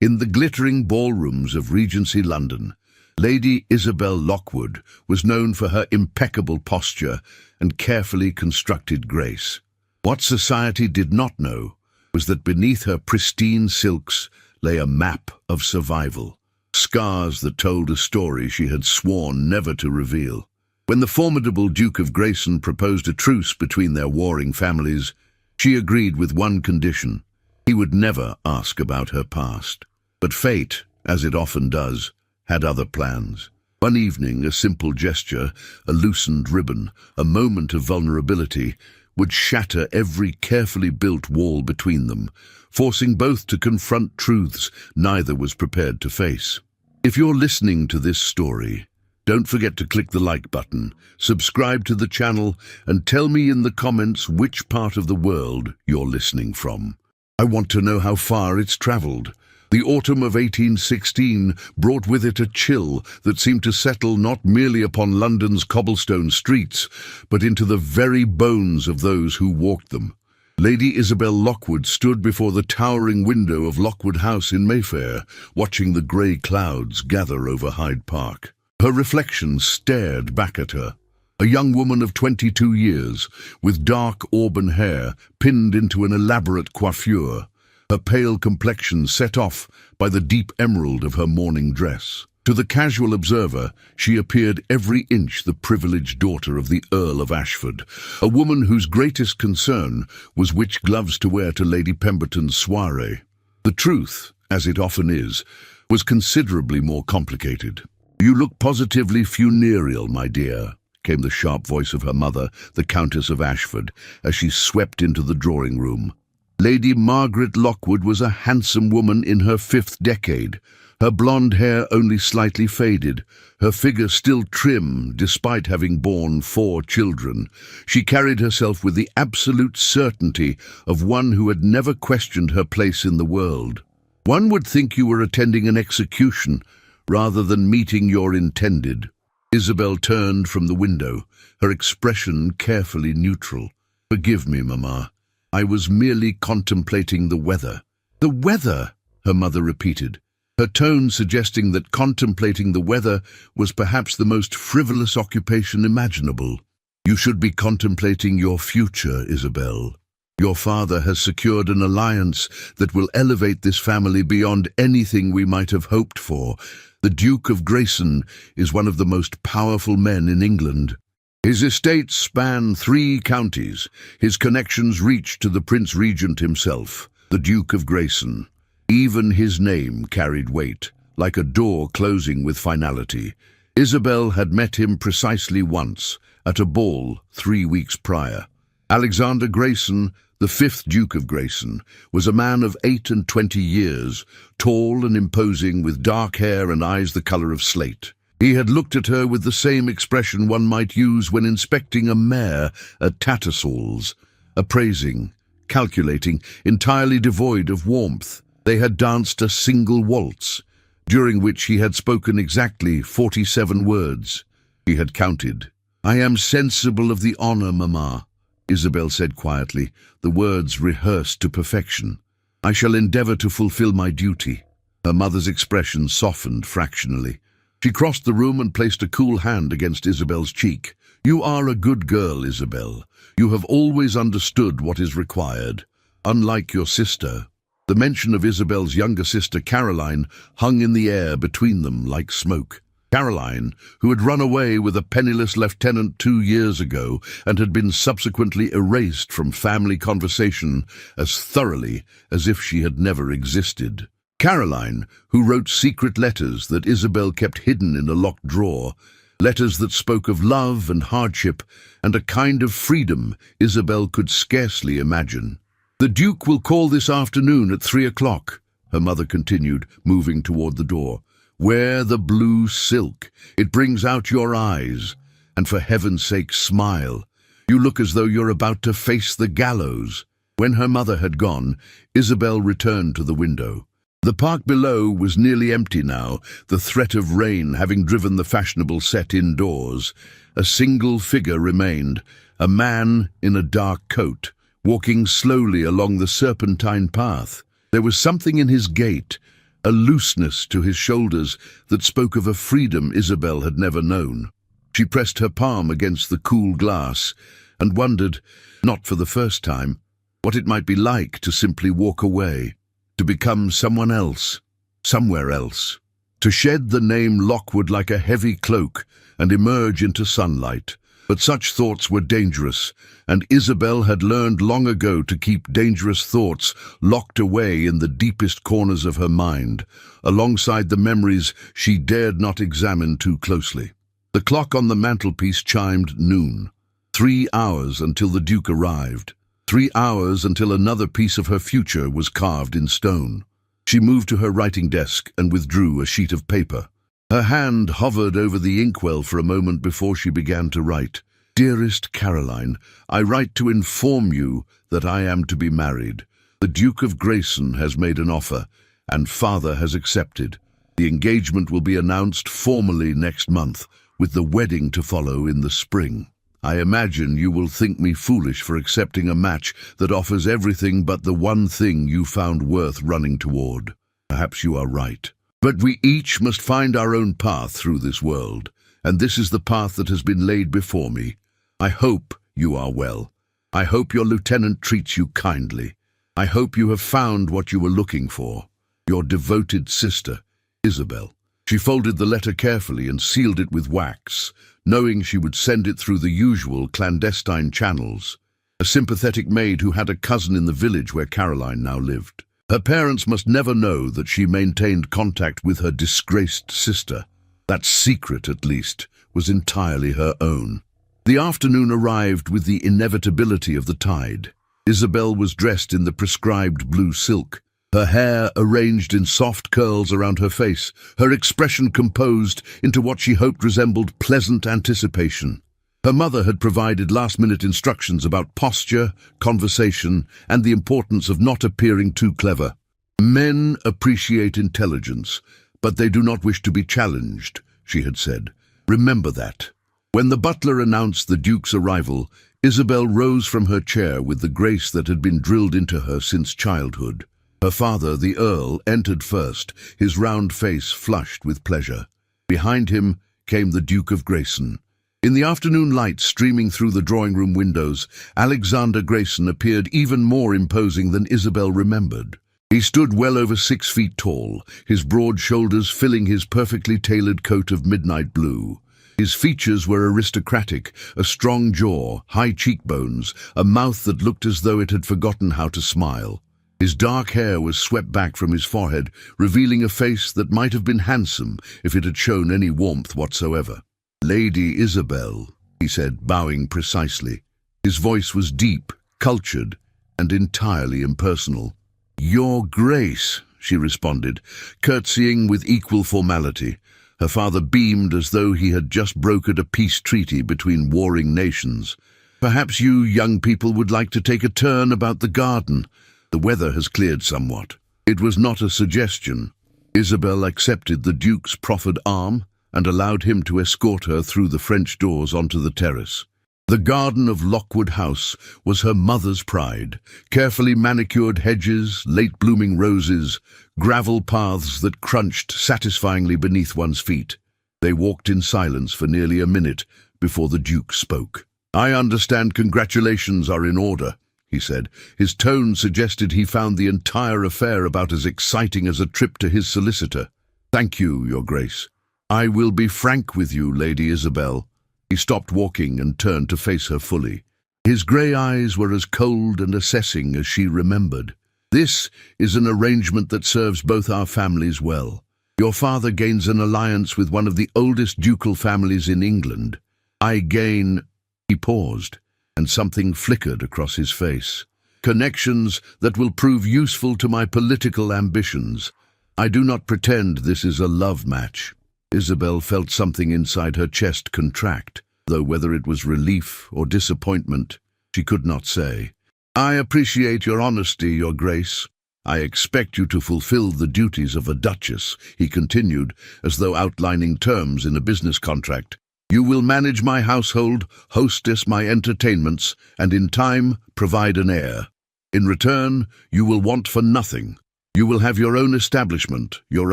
In the glittering ballrooms of Regency London, Lady Isabel Lockwood was known for her impeccable posture and carefully constructed grace. What society did not know was that beneath her pristine silks lay a map of survival, scars that told a story she had sworn never to reveal. When the formidable Duke of Grayson proposed a truce between their warring families, she agreed with one condition: he would never ask about her past. But fate, as it often does, had other plans. One evening, a simple gesture, a loosened ribbon, a moment of vulnerability, would shatter every carefully built wall between them, forcing both to confront truths neither was prepared to face. If you're listening to this story, don't forget to click the like button, subscribe to the channel, and tell me in the comments which part of the world you're listening from. I want to know how far it's traveled. The autumn of 1816 brought with it a chill that seemed to settle not merely upon London's cobblestone streets, but into the very bones of those who walked them. Lady Isabel Lockwood stood before the towering window of Lockwood House in Mayfair, watching the grey clouds gather over Hyde Park. Her reflection stared back at her. A young woman of 22 years, with dark auburn hair pinned into an elaborate coiffure, her pale complexion set off by the deep emerald of her morning dress. To the casual observer, she appeared every inch the privileged daughter of the Earl of Ashford, a woman whose greatest concern was which gloves to wear to Lady Pemberton's soiree. The truth, as it often is, was considerably more complicated. "You look positively funereal, my dear," came the sharp voice of her mother, the Countess of Ashford, as she swept into the drawing-room. Lady Margaret Lockwood was a handsome woman in her 5th decade, her blonde hair only slightly faded, her figure still trim despite having borne 4 children. She carried herself with the absolute certainty of one who had never questioned her place in the world. One would think you were attending an execution rather than meeting your intended. Isabel turned from the window, her expression carefully neutral. "Forgive me, Mamma. I was merely contemplating the weather." "The weather?" her mother repeated, her tone suggesting that contemplating the weather was perhaps the most frivolous occupation imaginable. "You should be contemplating your future, Isabel. Your father has secured an alliance that will elevate this family beyond anything we might have hoped for. The Duke of Grayson is one of the most powerful men in England. His estates span 3 counties. His connections reach to the Prince Regent himself, the Duke of Grayson. Even his name carried weight, like a door closing with finality. Isabel had met him precisely once, at a ball 3 weeks prior. Alexander Grayson, the 5th Duke of Grayson, was a man of 28 years, tall and imposing, with dark hair and eyes the colour of slate. He had looked at her with the same expression one might use when inspecting a mare at Tattersall's, appraising, calculating, entirely devoid of warmth. They had danced a single waltz, during which he had spoken exactly 47 words. He had counted. "I am sensible of the honour, Mamma," Isabel said quietly, the words rehearsed to perfection. "I shall endeavour to fulfil my duty." Her mother's expression softened fractionally. She crossed the room and placed a cool hand against Isabel's cheek. "You are a good girl, Isabel. You have always understood what is required. Unlike your sister." The mention of Isabel's younger sister, Caroline, hung in the air between them like smoke. Caroline, who had run away with a penniless lieutenant 2 years ago and had been subsequently erased from family conversation as thoroughly as if she had never existed. Caroline, who wrote secret letters that Isabel kept hidden in a locked drawer, letters that spoke of love and hardship and a kind of freedom Isabel could scarcely imagine. "The Duke will call this afternoon at 3 o'clock, her mother continued, moving toward the door. "Wear the blue silk. It brings out your eyes. And for heaven's sake, smile. You look as though you're about to face the gallows." When her mother had gone, Isabel returned to the window. The park below was nearly empty now, the threat of rain having driven the fashionable set indoors. A single figure remained, a man in a dark coat, walking slowly along the serpentine path. There was something in his gait, a looseness to his shoulders that spoke of a freedom Isabel had never known. She pressed her palm against the cool glass and wondered, not for the first time, what it might be like to simply walk away, to become someone else, somewhere else, to shed the name Lockwood like a heavy cloak and emerge into sunlight. But such thoughts were dangerous, and Isabel had learned long ago to keep dangerous thoughts locked away in the deepest corners of her mind, alongside the memories she dared not examine too closely. The clock on the mantelpiece chimed noon. 3 hours until the Duke arrived. 3 hours until another piece of her future was carved in stone. She moved to her writing desk and withdrew a sheet of paper. Her hand hovered over the inkwell for a moment before she began to write. "Dearest Caroline, I write to inform you that I am to be married. The Duke of Grayson has made an offer, and Father has accepted. The engagement will be announced formally next month, with the wedding to follow in the spring. I imagine you will think me foolish for accepting a match that offers everything but the one thing you found worth running toward. Perhaps you are right. But we each must find our own path through this world, and this is the path that has been laid before me. I hope you are well. I hope your lieutenant treats you kindly. I hope you have found what you were looking for. Your devoted sister, Isabel." She folded the letter carefully and sealed it with wax, knowing she would send it through the usual clandestine channels. A sympathetic maid who had a cousin in the village where Caroline now lived. Her parents must never know that she maintained contact with her disgraced sister. That secret, at least, was entirely her own. The afternoon arrived with the inevitability of the tide. Isabel was dressed in the prescribed blue silk, her hair arranged in soft curls around her face, her expression composed into what she hoped resembled pleasant anticipation. Her mother had provided last-minute instructions about posture, conversation, and the importance of not appearing too clever. "Men appreciate intelligence, but they do not wish to be challenged," she had said. "Remember that." When the butler announced the Duke's arrival, Isabel rose from her chair with the grace that had been drilled into her since childhood. Her father, the Earl, entered first, his round face flushed with pleasure. Behind him came the Duke of Grayson. In the afternoon light streaming through the drawing-room windows, Alexander Grayson appeared even more imposing than Isabel remembered. He stood well over 6 feet tall, his broad shoulders filling his perfectly tailored coat of midnight blue. His features were aristocratic, a strong jaw, high cheekbones, a mouth that looked as though it had forgotten how to smile. His dark hair was swept back from his forehead, revealing a face that might have been handsome if it had shown any warmth whatsoever. "Lady Isabel," he said, bowing precisely. His voice was deep, cultured, and entirely impersonal. "Your Grace," she responded, curtsying with equal formality. Her father beamed as though he had just brokered a peace treaty between warring nations. "Perhaps you young people would like to take a turn about the garden. The weather has cleared somewhat." It was not a suggestion. Isabel accepted the Duke's proffered arm and allowed him to escort her through the French doors onto the terrace. The garden of Lockwood House was her mother's pride. Carefully manicured hedges, late-blooming roses, gravel paths that crunched satisfyingly beneath one's feet. They walked in silence for nearly a minute before the Duke spoke. "I understand congratulations are in order," he said. His tone suggested he found the entire affair about as exciting as a trip to his solicitor. "Thank you, Your Grace. I will be frank with you, Lady Isabel." He stopped walking and turned to face her fully. His grey eyes were as cold and assessing as she remembered. "This is an arrangement that serves both our families well. Your father gains an alliance with one of the oldest ducal families in England. I gain—" He paused, and something flickered across his face. "Connections that will prove useful to my political ambitions. I do not pretend this is a love match." Isabel felt something inside her chest contract, though whether it was relief or disappointment, she could not say. "I appreciate your honesty, Your Grace. I expect you to fulfill the duties of a duchess," he continued, as though outlining terms in a business contract. "You will manage my household, hostess my entertainments, and in time provide an heir. In return, you will want for nothing. You will have your own establishment, your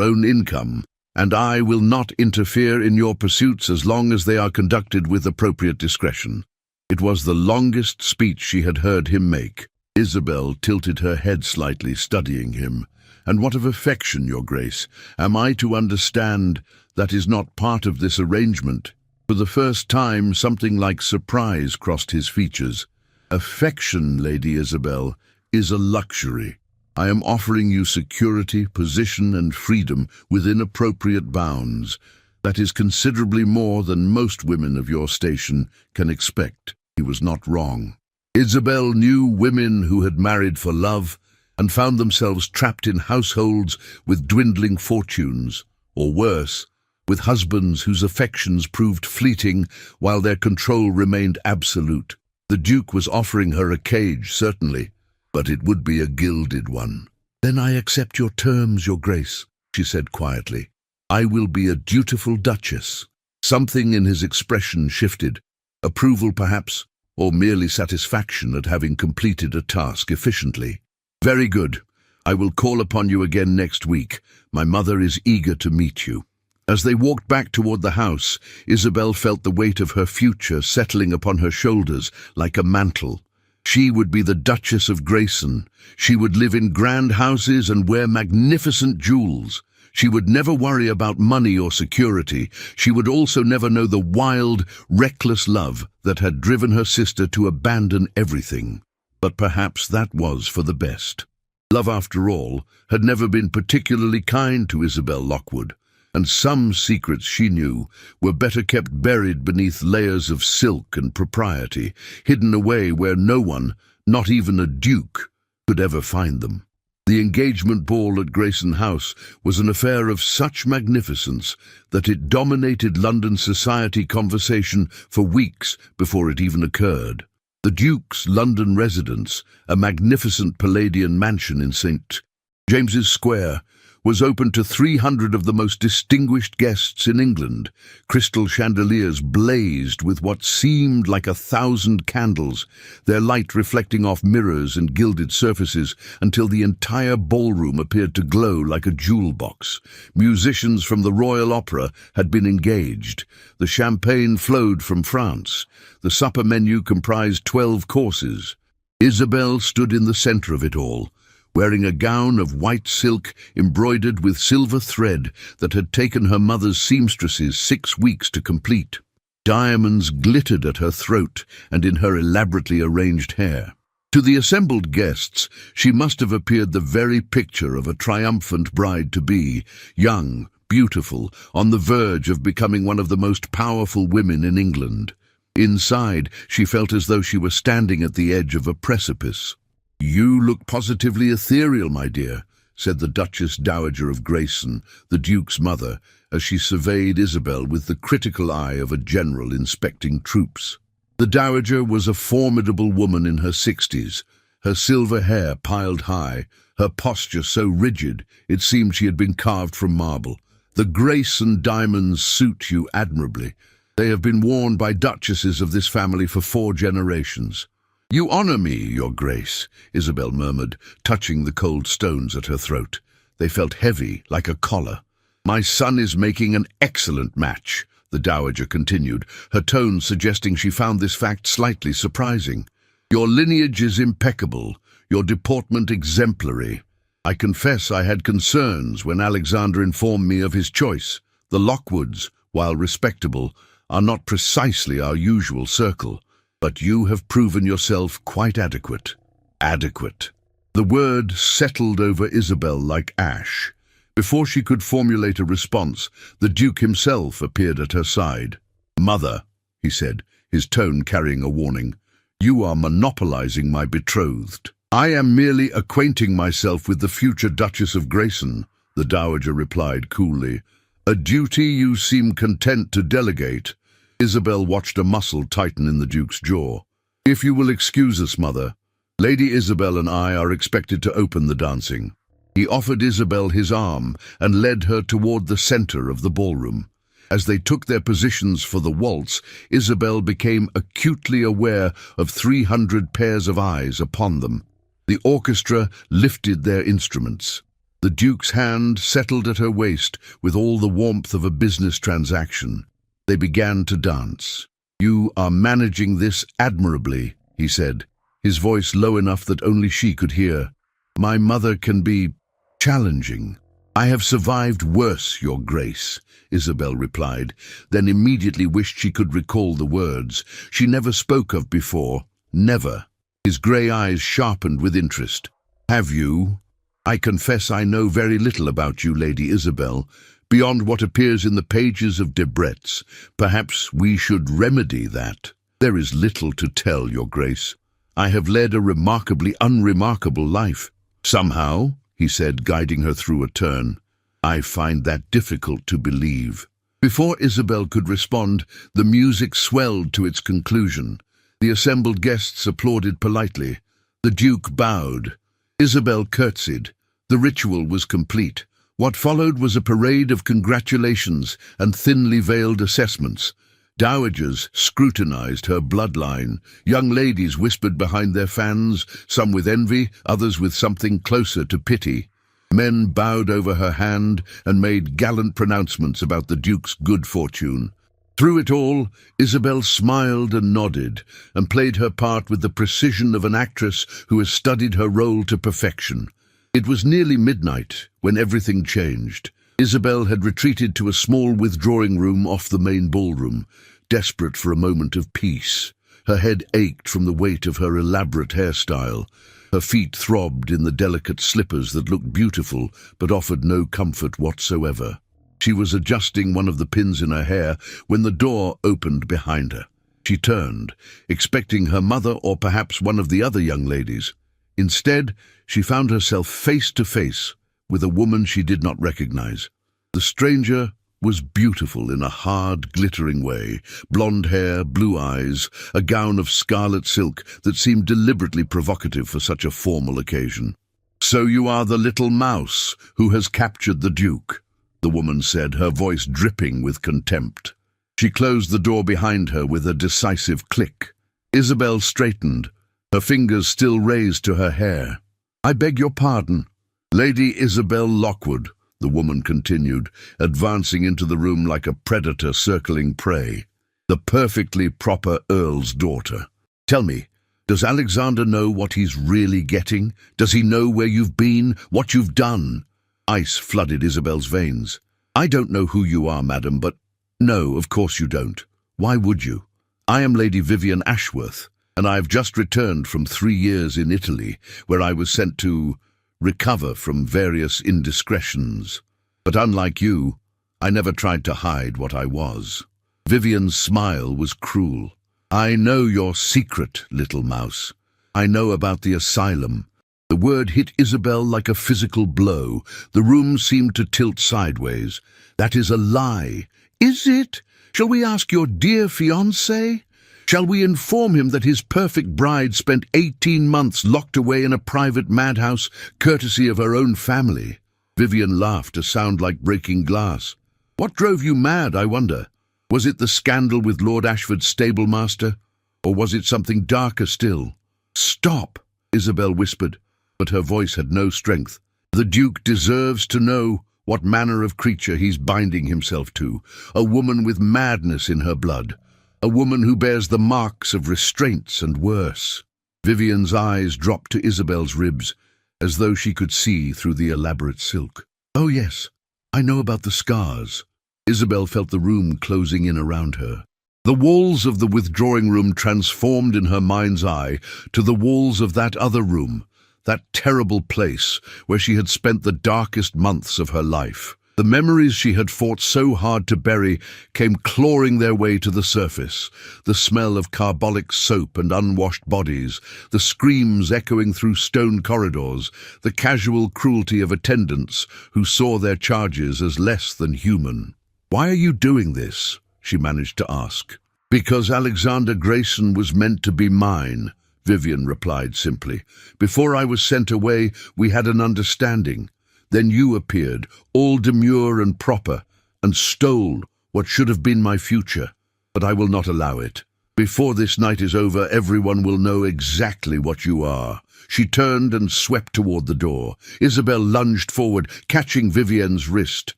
own income, and I will not interfere in your pursuits as long as they are conducted with appropriate discretion." It was the longest speech she had heard him make. Isabel tilted her head slightly, studying him. "And what of affection, Your Grace? Am I to understand that is not part of this arrangement?" For the first time, something like surprise crossed his features. "Affection, Lady Isabel, is a luxury. I am offering you security, position, and freedom within appropriate bounds. That is considerably more than most women of your station can expect." He was not wrong. Isabel knew women who had married for love and found themselves trapped in households with dwindling fortunes, or worse, with husbands whose affections proved fleeting while their control remained absolute. The Duke was offering her a cage, certainly, but it would be a gilded one. "Then I accept your terms, Your Grace," she said quietly. "I will be a dutiful duchess." Something in his expression shifted. Approval, perhaps, or merely satisfaction at having completed a task efficiently. "Very good. I will call upon you again next week. My mother is eager to meet you." As they walked back toward the house, Isabel felt the weight of her future settling upon her shoulders like a mantle. She would be the Duchess of Grayson. She would live in grand houses and wear magnificent jewels. She would never worry about money or security. She would also never know the wild, reckless love that had driven her sister to abandon everything. But perhaps that was for the best. Love, after all, had never been particularly kind to Isabel Lockwood, and some secrets she knew were better kept buried beneath layers of silk and propriety, hidden away where no one, not even a duke, could ever find them. The engagement ball at Grayson House was an affair of such magnificence that it dominated London society conversation for weeks before it even occurred. The Duke's London residence, a magnificent Palladian mansion in St. James's Square, was open to 300 of the most distinguished guests in England. Crystal chandeliers blazed with what seemed like 1,000 candles, their light reflecting off mirrors and gilded surfaces until the entire ballroom appeared to glow like a jewel box. Musicians from the Royal Opera had been engaged. The champagne flowed from France. The supper menu comprised 12 courses. Isabel stood in the center of it all, wearing a gown of white silk embroidered with silver thread that had taken her mother's seamstresses 6 weeks to complete. Diamonds glittered at her throat and in her elaborately arranged hair. To the assembled guests, she must have appeared the very picture of a triumphant bride-to-be, young, beautiful, on the verge of becoming one of the most powerful women in England. Inside, she felt as though she were standing at the edge of a precipice. "You look positively ethereal, my dear," said the Duchess Dowager of Grayson, the Duke's mother, as she surveyed Isabel with the critical eye of a general inspecting troops. The Dowager was a formidable woman in her 60s, her silver hair piled high, her posture so rigid it seemed she had been carved from marble. "The Grayson diamonds suit you admirably. They have been worn by duchesses of this family for 4 generations." "You honor me, Your Grace," Isabel murmured, touching the cold stones at her throat. They felt heavy, like a collar. "My son is making an excellent match," the Dowager continued, her tone suggesting she found this fact slightly surprising. "Your lineage is impeccable, your deportment exemplary. I confess I had concerns when Alexander informed me of his choice. The Lockwoods, while respectable, are not precisely our usual circle. But you have proven yourself quite adequate." Adequate. The word settled over Isabel like ash. Before she could formulate a response, the Duke himself appeared at her side. "Mother," he said, his tone carrying a warning, "you are monopolizing my betrothed." "I am merely acquainting myself with the future Duchess of Grayson," the Dowager replied coolly. "A duty you seem content to delegate." Isabel watched a muscle tighten in the Duke's jaw. "If you will excuse us, Mother, Lady Isabel and I are expected to open the dancing." He offered Isabel his arm and led her toward the center of the ballroom. As they took their positions for the waltz, Isabel became acutely aware of 300 pairs of eyes upon them. The orchestra lifted their instruments. The Duke's hand settled at her waist with all the warmth of a business transaction. They began to dance. "You are managing this admirably," he said, his voice low enough that only she could hear. "My mother can be challenging." "I have survived worse, Your Grace," Isabel replied, then immediately wished she could recall the words she never spoke of before. Never. His grey eyes sharpened with interest. "Have you? I confess I know very little about you, Lady Isabel, beyond what appears in the pages of Debrett's. Perhaps we should remedy that." "There is little to tell, Your Grace. I have led a remarkably unremarkable life." "Somehow," he said, guiding her through a turn. "I find that difficult to believe." Before Isabel could respond, the music swelled to its conclusion. The assembled guests applauded politely. The Duke bowed. Isabel curtsied. The ritual was complete. What followed was a parade of congratulations and thinly veiled assessments. Dowagers scrutinized her bloodline. Young ladies whispered behind their fans, some with envy, others with something closer to pity. Men bowed over her hand and made gallant pronouncements about the Duke's good fortune. Through it all, Isabel smiled and nodded, and played her part with the precision of an actress who has studied her role to perfection. It was nearly midnight when everything changed. Isabel had retreated to a small withdrawing room off the main ballroom, desperate for a moment of peace. Her head ached from the weight of her elaborate hairstyle. Her feet throbbed in the delicate slippers that looked beautiful but offered no comfort whatsoever. She was adjusting one of the pins in her hair when the door opened behind her. She turned, expecting her mother or perhaps one of the other young ladies. Instead, she found herself face to face with a woman she did not recognize. The stranger was beautiful in a hard, glittering way. Blonde hair, blue eyes, a gown of scarlet silk that seemed deliberately provocative for such a formal occasion. "So you are the little mouse who has captured the Duke," the woman said, her voice dripping with contempt. She closed the door behind her with a decisive click. Isabel straightened, her fingers still raised to her hair. "I beg your pardon." "Lady Isabel Lockwood," the woman continued, advancing into the room like a predator circling prey. "The perfectly proper Earl's daughter. Tell me, does Alexander know what he's really getting? Does he know where you've been, what you've done?" Ice flooded Isabel's veins. "I don't know who you are, madam, but—" "No, of course you don't. Why would you? I am Lady Vivian Ashworth, and I have just returned from 3 years in Italy, where I was sent to recover from various indiscretions. But unlike you, I never tried to hide what I was." Vivian's smile was cruel. "I know your secret, little mouse. I know about the asylum." The word hit Isabel like a physical blow. The room seemed to tilt sideways. "That is a lie." "Is it? Shall we ask your dear fiancé? Shall we inform him that his perfect bride spent 18 months locked away in a private madhouse, courtesy of her own family?" Vivian laughed, a sound like breaking glass. "What drove you mad, I wonder? Was it the scandal with Lord Ashford's stablemaster? Or was it something darker still?" "Stop," Isabel whispered, but her voice had no strength. "The Duke deserves to know what manner of creature he's binding himself to, a woman with madness in her blood. A woman who bears the marks of restraints and worse." Vivian's eyes dropped to Isabel's ribs, as though she could see through the elaborate silk. "Oh yes, I know about the scars." Isabel felt the room closing in around her. The walls of the withdrawing room transformed in her mind's eye to the walls of that other room, that terrible place where she had spent the darkest months of her life. The memories she had fought so hard to bury came clawing their way to the surface. The smell of carbolic soap and unwashed bodies, the screams echoing through stone corridors, the casual cruelty of attendants who saw their charges as less than human. "Why are you doing this?" she managed to ask. "Because Alexander Grayson was meant to be mine," Vivian replied simply. "Before I was sent away, we had an understanding. Then you appeared, all demure and proper, and stole what should have been my future. But I will not allow it. Before this night is over, everyone will know exactly what you are. She turned and swept toward the door. Isabel lunged forward, catching Vivienne's wrist.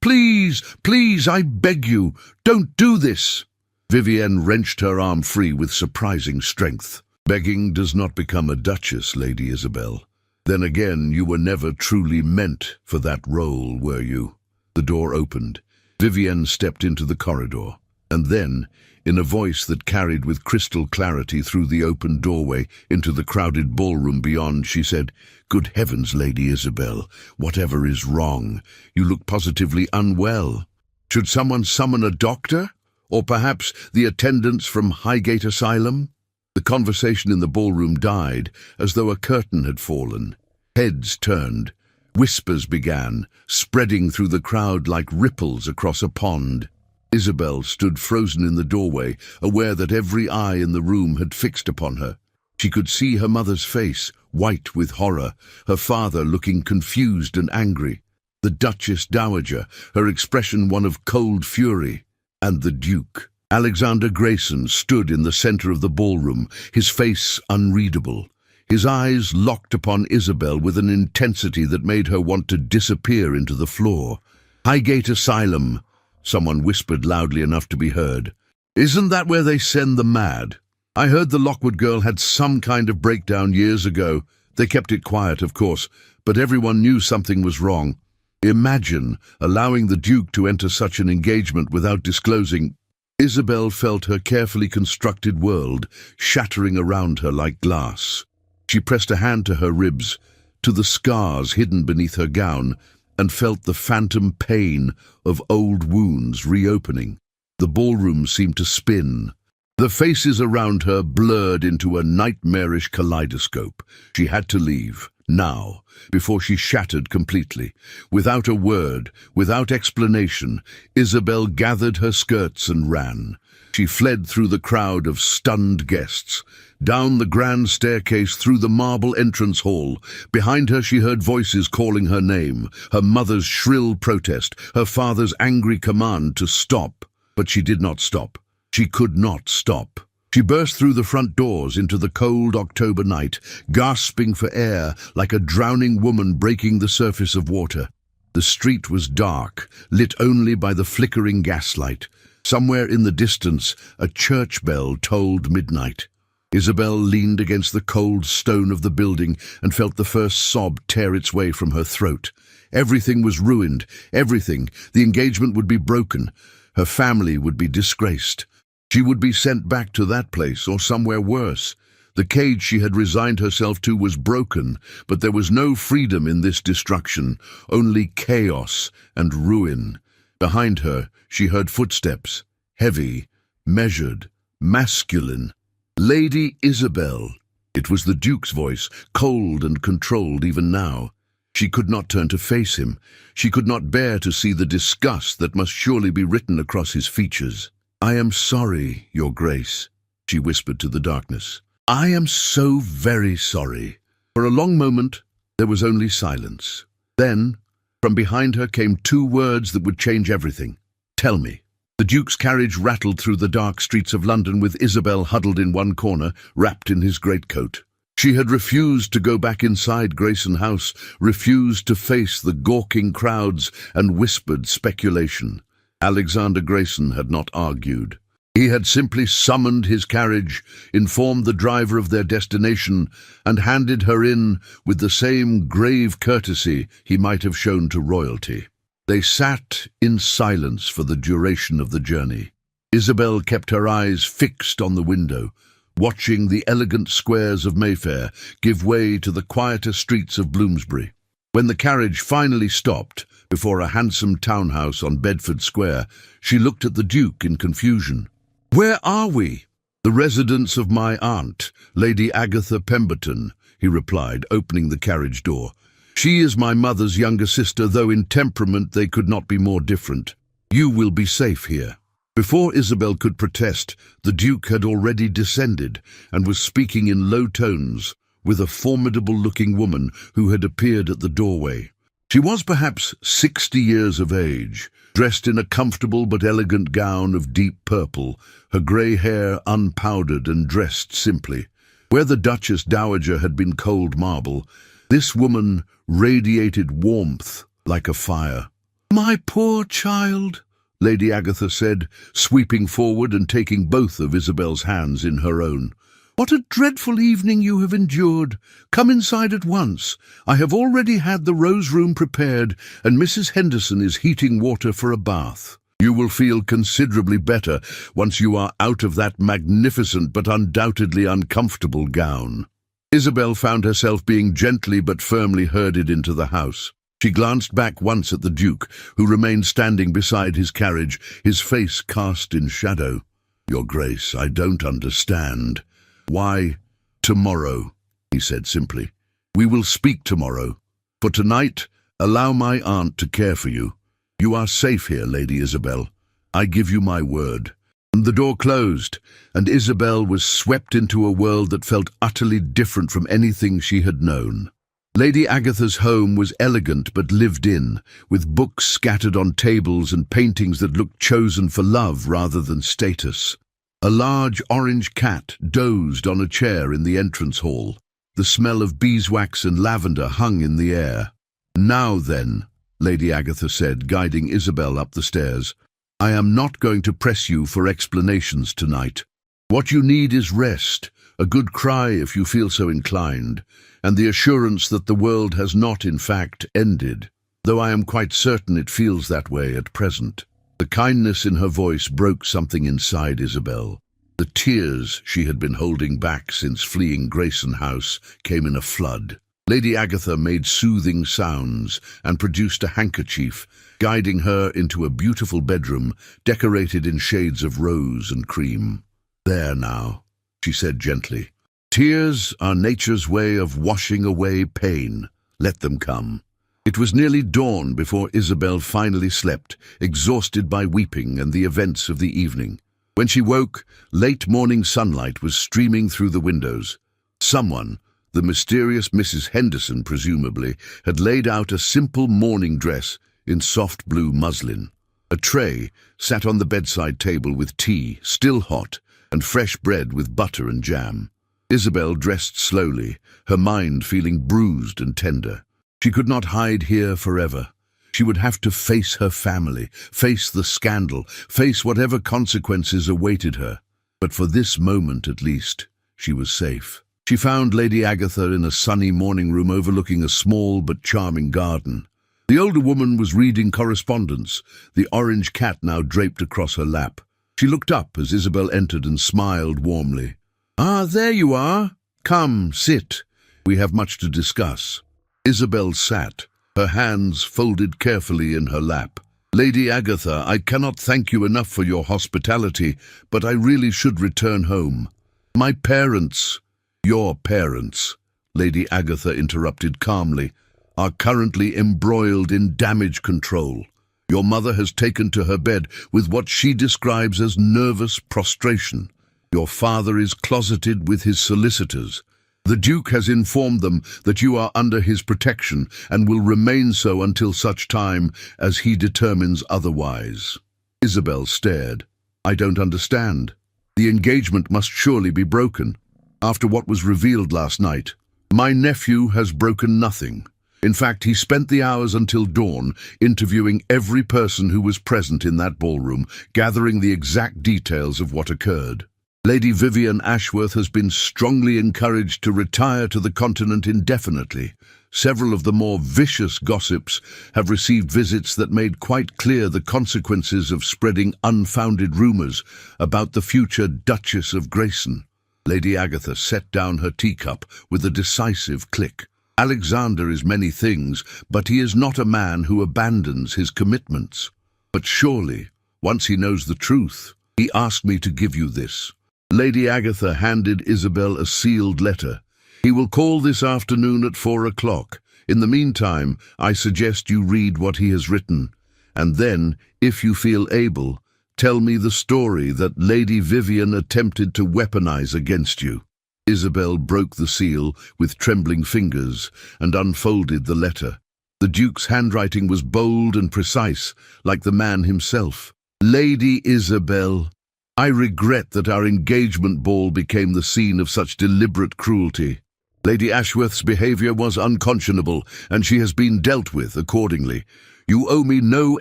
"Please, please, I beg you, don't do this!" Vivienne wrenched her arm free with surprising strength. "Begging does not become a duchess, Lady Isabel. Then again, you were never truly meant for that role, were you?" The door opened. Vivienne stepped into the corridor, and then, in a voice that carried with crystal clarity through the open doorway into the crowded ballroom beyond, she said, "Good heavens, Lady Isabel, whatever is wrong? You look positively unwell. Should someone summon a doctor? Or perhaps the attendants from Highgate Asylum?" The conversation in the ballroom died, as though a curtain had fallen. Heads turned. Whispers began, spreading through the crowd like ripples across a pond. Isabel stood frozen in the doorway, aware that every eye in the room had fixed upon her. She could see her mother's face, white with horror, her father looking confused and angry, the Duchess Dowager, her expression one of cold fury, and the Duke. Alexander Grayson stood in the center of the ballroom, his face unreadable, his eyes locked upon Isabel with an intensity that made her want to disappear into the floor. "Highgate Asylum," someone whispered loudly enough to be heard. "Isn't that where they send the mad? I heard the Lockwood girl had some kind of breakdown years ago. They kept it quiet, of course, but everyone knew something was wrong. Imagine allowing the Duke to enter such an engagement without disclosing." Isabel felt her carefully constructed world shattering around her like glass. She pressed a hand to her ribs, to the scars hidden beneath her gown, and felt the phantom pain of old wounds reopening. The ballroom seemed to spin. The faces around her blurred into a nightmarish kaleidoscope. She had to leave, now, before she shattered completely. Without a word, without explanation, Isabel gathered her skirts and ran. She fled through the crowd of stunned guests, down the grand staircase through the marble entrance hall. Behind her she heard voices calling her name, her mother's shrill protest, her father's angry command to stop. But she did not stop. She could not stop. She burst through the front doors into the cold October night, gasping for air like a drowning woman breaking the surface of water. The street was dark, lit only by the flickering gaslight. Somewhere in the distance, a church bell tolled midnight. Isabel leaned against the cold stone of the building and felt the first sob tear its way from her throat. Everything was ruined, everything. The engagement would be broken. Her family would be disgraced. She would be sent back to that place or somewhere worse. The cage she had resigned herself to was broken, but there was no freedom in this destruction, only chaos and ruin. Behind her, she heard footsteps, heavy, measured, masculine. "Lady Isabel." It was the Duke's voice, cold and controlled even now. She could not turn to face him. She could not bear to see the disgust that must surely be written across his features. "I am sorry, Your Grace," she whispered to the darkness. "I am so very sorry." For a long moment, there was only silence. Then, from behind her came two words that would change everything. "Tell me." The Duke's carriage rattled through the dark streets of London with Isabel huddled in one corner, wrapped in his greatcoat. She had refused to go back inside Grayson House, refused to face the gawking crowds and whispered speculation. Alexander Grayson had not argued. He had simply summoned his carriage, informed the driver of their destination, and handed her in with the same grave courtesy he might have shown to royalty. They sat in silence for the duration of the journey. Isabel kept her eyes fixed on the window, watching the elegant squares of Mayfair give way to the quieter streets of Bloomsbury. When the carriage finally stopped before a handsome townhouse on Bedford Square, she looked at the Duke in confusion. "Where are we?" "The residence of my aunt, Lady Agatha Pemberton," he replied, opening the carriage door. "She is my mother's younger sister, though in temperament they could not be more different. You will be safe here." Before Isabel could protest, the Duke had already descended and was speaking in low tones with a formidable-looking woman who had appeared at the doorway. She was perhaps 60 years of age, dressed in a comfortable but elegant gown of deep purple, her grey hair unpowdered and dressed simply. Where the Duchess Dowager had been cold marble, this woman radiated warmth like a fire. "My poor child," Lady Agatha said, sweeping forward and taking both of Isabel's hands in her own. "What a dreadful evening you have endured. Come inside at once. I have already had the rose room prepared, and Mrs. Henderson is heating water for a bath. You will feel considerably better once you are out of that magnificent but undoubtedly uncomfortable gown." Isabel found herself being gently but firmly herded into the house. She glanced back once at the Duke, who remained standing beside his carriage, his face cast in shadow. "Your Grace, I don't understand." "Why, tomorrow," he said simply. "We will speak tomorrow. For tonight, allow my aunt to care for you. You are safe here, Lady Isabel. I give you my word." And the door closed, and Isabel was swept into a world that felt utterly different from anything she had known. Lady Agatha's home was elegant but lived in, with books scattered on tables and paintings that looked chosen for love rather than status. A large orange cat dozed on a chair in the entrance hall. The smell of beeswax and lavender hung in the air. "Now then," Lady Agatha said, guiding Isabel up the stairs, "I am not going to press you for explanations tonight. What you need is rest, a good cry if you feel so inclined, and the assurance that the world has not, in fact, ended, though I am quite certain it feels that way at present." The kindness in her voice broke something inside Isabel. The tears she had been holding back since fleeing Grayson House came in a flood. Lady Agatha made soothing sounds and produced a handkerchief, guiding her into a beautiful bedroom decorated in shades of rose and cream. "There now," she said gently. "Tears are nature's way of washing away pain. Let them come." It was nearly dawn before Isabel finally slept, exhausted by weeping and the events of the evening. When she woke, late morning sunlight was streaming through the windows. Someone, the mysterious Mrs. Henderson presumably, had laid out a simple morning dress in soft blue muslin. A tray sat on the bedside table with tea, still hot, and fresh bread with butter and jam. Isabel dressed slowly, her mind feeling bruised and tender. She could not hide here forever. She would have to face her family, face the scandal, face whatever consequences awaited her. But for this moment, at least, she was safe. She found Lady Agatha in a sunny morning room overlooking a small but charming garden. The older woman was reading correspondence, the orange cat now draped across her lap. She looked up as Isabel entered and smiled warmly. "Ah, there you are. Come, sit. We have much to discuss." Isabel sat, her hands folded carefully in her lap. "Lady Agatha, I cannot thank you enough for your hospitality, but I really should return home. My parents—" "Your parents," Lady Agatha interrupted calmly, "are currently embroiled in damage control. Your mother has taken to her bed with what she describes as nervous prostration. Your father is closeted with his solicitors. The Duke has informed them that you are under his protection and will remain so until such time as he determines otherwise." Isabel stared. "I don't understand. The engagement must surely be broken. After what was revealed last night, my nephew has broken nothing. In fact, he spent the hours until dawn interviewing every person who was present in that ballroom, gathering the exact details of what occurred. Lady Vivian Ashworth has been strongly encouraged to retire to the continent indefinitely. Several of the more vicious gossips have received visits that made quite clear the consequences of spreading unfounded rumours about the future Duchess of Grayson." Lady Agatha set down her teacup with a decisive click. "Alexander is many things, but he is not a man who abandons his commitments. But surely, once he knows the truth, he asked me to give you this." Lady Agatha handed Isabel a sealed letter. "He will call this afternoon at 4 o'clock. In the meantime, I suggest you read what he has written, and then, if you feel able, tell me the story that Lady Vivian attempted to weaponize against you." Isabel broke the seal with trembling fingers and unfolded the letter. The Duke's handwriting was bold and precise, like the man himself. "Lady Isabel, I regret that our engagement ball became the scene of such deliberate cruelty. Lady Ashworth's behaviour was unconscionable, and she has been dealt with accordingly. You owe me no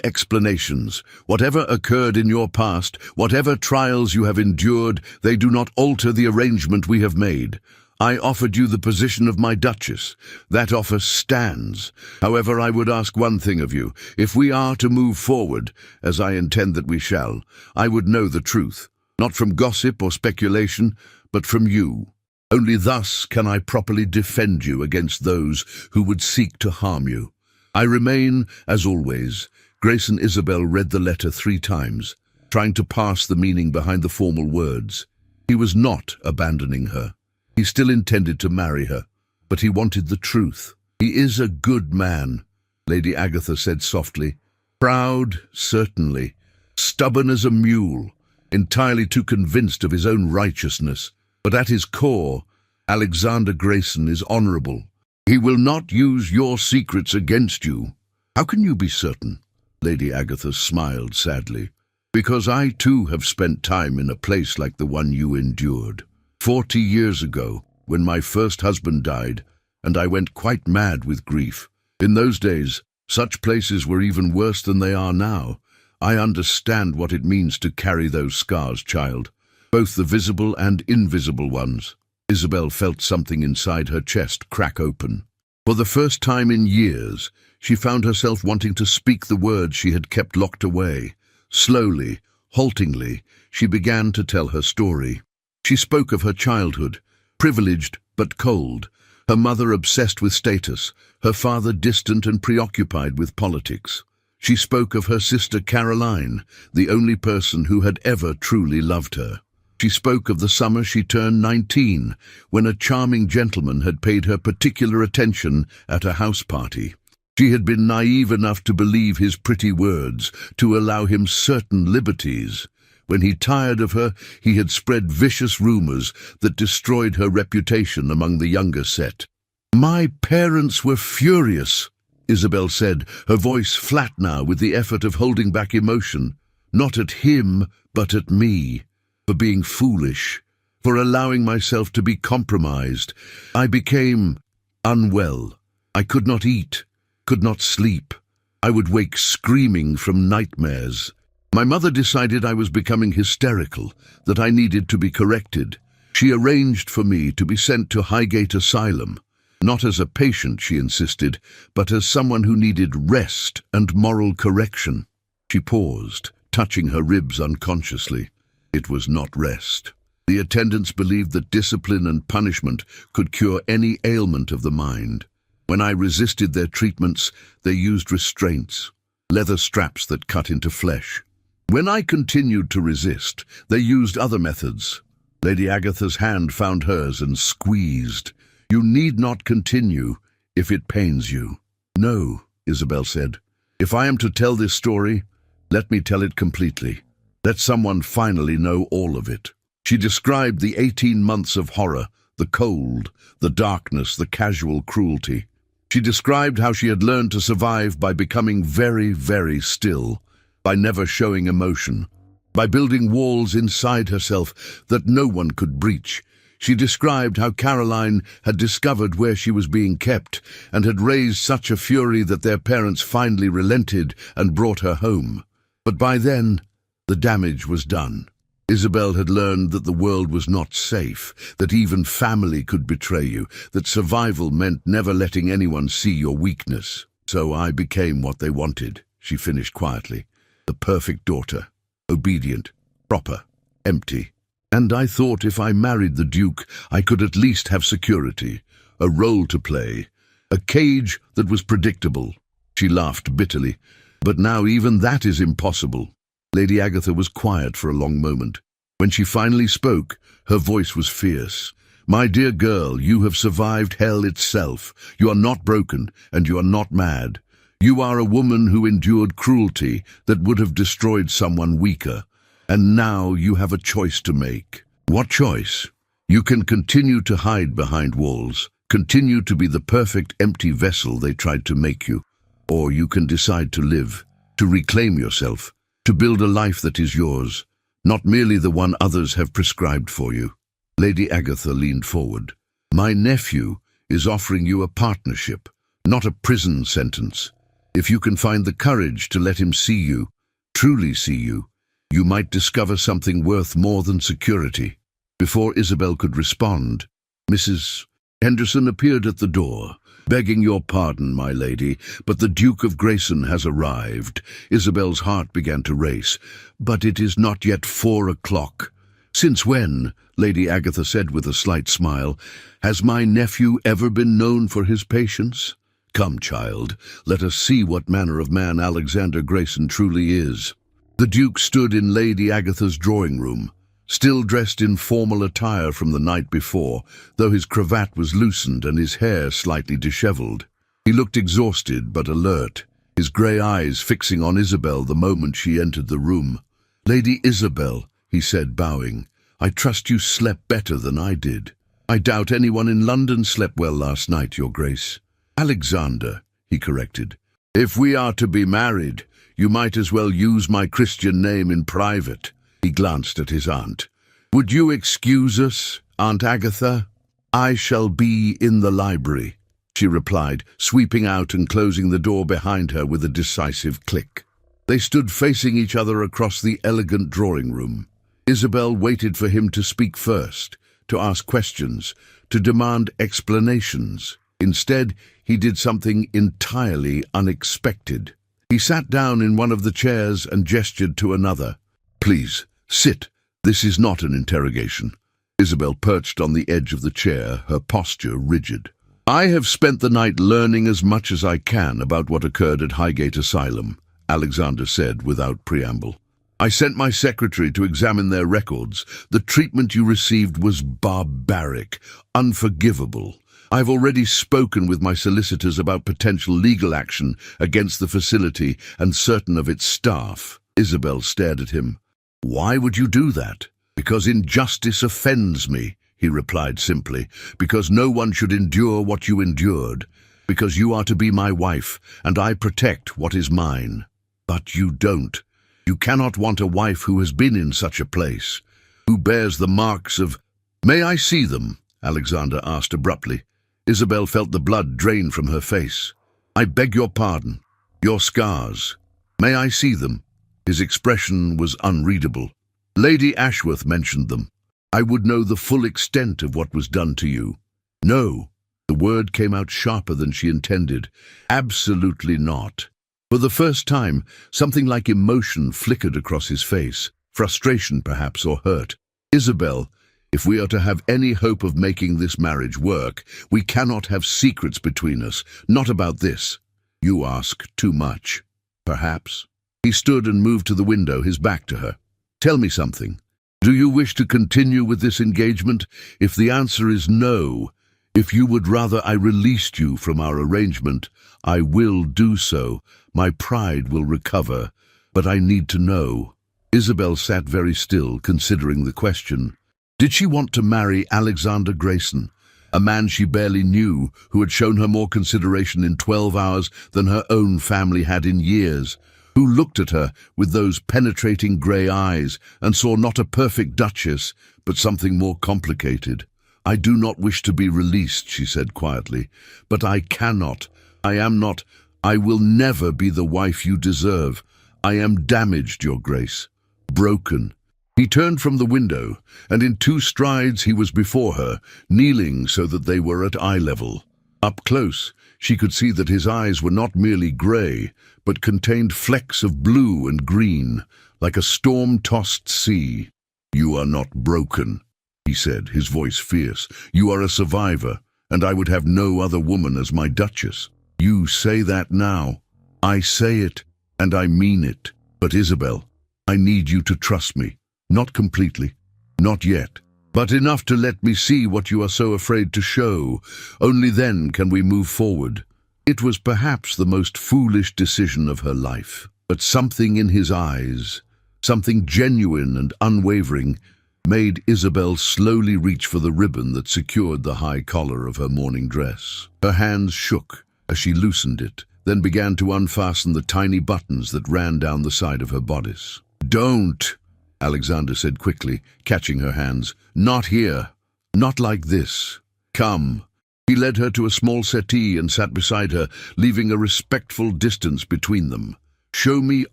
explanations. Whatever occurred in your past, whatever trials you have endured, they do not alter the arrangement we have made. I offered you the position of my Duchess. That offer stands. However, I would ask one thing of you. If we are to move forward, as I intend that we shall, I would know the truth, not from gossip or speculation, but from you. Only thus can I properly defend you against those who would seek to harm you. I remain, as always. Grace and Isabel read the letter 3 times, trying to parse the meaning behind the formal words. He was not abandoning her. He still intended to marry her, but he wanted the truth. He is a good man, Lady Agatha said softly. Proud, certainly. Stubborn as a mule, entirely too convinced of his own righteousness. But at his core, Alexander Grayson is honourable. He will not use your secrets against you. How can you be certain? Lady Agatha smiled sadly. Because I too have spent time in a place like the one you endured. 40 years ago, when my first husband died, and I went quite mad with grief. In those days, such places were even worse than they are now. I understand what it means to carry those scars, child, both the visible and invisible ones. Isabel felt something inside her chest crack open. For the first time in years, she found herself wanting to speak the words she had kept locked away. Slowly, haltingly, she began to tell her story. She spoke of her childhood, privileged but cold, her mother obsessed with status, her father distant and preoccupied with politics. She spoke of her sister Caroline, the only person who had ever truly loved her. She spoke of the summer she turned 19, when a charming gentleman had paid her particular attention at a house party. She had been naive enough to believe his pretty words, to allow him certain liberties. When he tired of her, he had spread vicious rumors that destroyed her reputation among the younger set. My parents were furious, Isabel said, her voice flat now with the effort of holding back emotion. Not at him, but at me. For being foolish, for allowing myself to be compromised. I became unwell. I could not eat, could not sleep. I would wake screaming from nightmares. My mother decided I was becoming hysterical, that I needed to be corrected. She arranged for me to be sent to Highgate Asylum, not as a patient, she insisted, but as someone who needed rest and moral correction. She paused, touching her ribs unconsciously. It was not rest. The attendants believed that discipline and punishment could cure any ailment of the mind. When I resisted their treatments, they used restraints, leather straps that cut into flesh. When I continued to resist, they used other methods. Lady Agatha's hand found hers and squeezed. You need not continue if it pains you. No, Isabel said. If I am to tell this story, let me tell it completely. Let someone finally know all of it. She described the 18 months of horror, the cold, the darkness, the casual cruelty. She described how she had learned to survive by becoming very, very still, by never showing emotion, by building walls inside herself that no one could breach. She described how Caroline had discovered where she was being kept and had raised such a fury that their parents finally relented and brought her home. But by then, the damage was done. Isabel had learned that the world was not safe, that even family could betray you, that survival meant never letting anyone see your weakness. So I became what they wanted, she finished quietly. The perfect daughter, obedient, proper, empty. And I thought if I married the Duke, I could at least have security, a role to play, a cage that was predictable. She laughed bitterly. But now even that is impossible. Lady Agatha was quiet for a long moment. When she finally spoke, her voice was fierce. My dear girl, you have survived hell itself. You are not broken, and you are not mad. You are a woman who endured cruelty that would have destroyed someone weaker. And now you have a choice to make. What choice? You can continue to hide behind walls, continue to be the perfect empty vessel they tried to make you. Or you can decide to live, to reclaim yourself, to build a life that is yours. not merely the one others have prescribed for you. Lady Agatha leaned forward. My nephew is offering you a partnership, not a prison sentence. If you can find the courage to let him see you, truly see you, you might discover something worth more than security. Before Isabel could respond, Mrs. Henderson appeared at the door. Begging your pardon, my lady, but the Duke of Grayson has arrived. Isabel's heart began to race. But it is not yet 4 o'clock. Since when, Lady Agatha said with a slight smile, has my nephew ever been known for his patience? Come, child, let us see what manner of man Alexander Grayson truly is. The Duke stood in Lady Agatha's drawing room, still dressed in formal attire from the night before, though his cravat was loosened and his hair slightly dishevelled. He looked exhausted but alert, his grey eyes fixing on Isabel the moment she entered the room. Lady Isabel, he said, bowing, I trust you slept better than I did. I doubt anyone in London slept well last night, Your Grace. Alexander, he corrected. If we are to be married, you might as well use my Christian name in private. He glanced at his aunt. Would you excuse us, Aunt Agatha? I shall be in the library, she replied, sweeping out and closing the door behind her with a decisive click. They stood facing each other across the elegant drawing room. Isabel waited for him to speak first, to ask questions, to demand explanations. Instead, he did something entirely unexpected. He sat down in one of the chairs and gestured to another. Please, sit. This is not an interrogation. Isabel perched on the edge of the chair, her posture rigid. I have spent the night learning as much as I can about what occurred at Highgate Asylum, Alexander said without preamble. I sent my secretary to examine their records. The treatment you received was barbaric, unforgivable. I've already spoken with my solicitors about potential legal action against the facility and certain of its staff. Isabel stared at him. Why would you do that? Because injustice offends me, he replied simply. Because no one should endure what you endured. Because you are to be my wife, and I protect what is mine. But you don't. You cannot want a wife who has been in such a place, who bears the marks of— May I see them? Alexander asked abruptly. Isabel felt the blood drain from her face. I beg your pardon. Your scars. May I see them? His expression was unreadable. Lady Ashworth mentioned them. I would know the full extent of what was done to you. No. The word came out sharper than she intended. Absolutely not. For the first time, something like emotion flickered across his face. Frustration, perhaps, or hurt. Isabel, if we are to have any hope of making this marriage work, we cannot have secrets between us. Not about this. You ask too much. Perhaps. He stood and moved to the window, his back to her. Tell me something. Do you wish to continue with this engagement? If the answer is no, if you would rather I released you from our arrangement, I will do so. My pride will recover. But I need to know. Isabel sat very still, considering the question. Did she want to marry Alexander Grayson, a man she barely knew, who had shown her more consideration in 12 hours than her own family had in years, who looked at her with those penetrating grey eyes and saw not a perfect duchess, but something more complicated? I do not wish to be released, she said quietly, but I cannot. I am not. I will never be the wife you deserve. I am damaged, Your Grace. Broken. He turned from the window, and in 2 strides he was before her, kneeling so that they were at eye level. Up close, she could see that his eyes were not merely grey, but contained flecks of blue and green, like a storm-tossed sea. You are not broken, he said, his voice fierce. You are a survivor, and I would have no other woman as my duchess. You say that now. I say it, and I mean it. But Isabel, I need you to trust me. Not completely. Not yet. But enough to let me see what you are so afraid to show. Only then can we move forward. It was perhaps the most foolish decision of her life. But something in his eyes, something genuine and unwavering, made Isabel slowly reach for the ribbon that secured the high collar of her morning dress. Her hands shook as she loosened it, then began to unfasten the tiny buttons that ran down the side of her bodice. Don't! Alexander said quickly, catching her hands. Not here. Not like this. Come. He led her to a small settee and sat beside her, leaving a respectful distance between them. Show me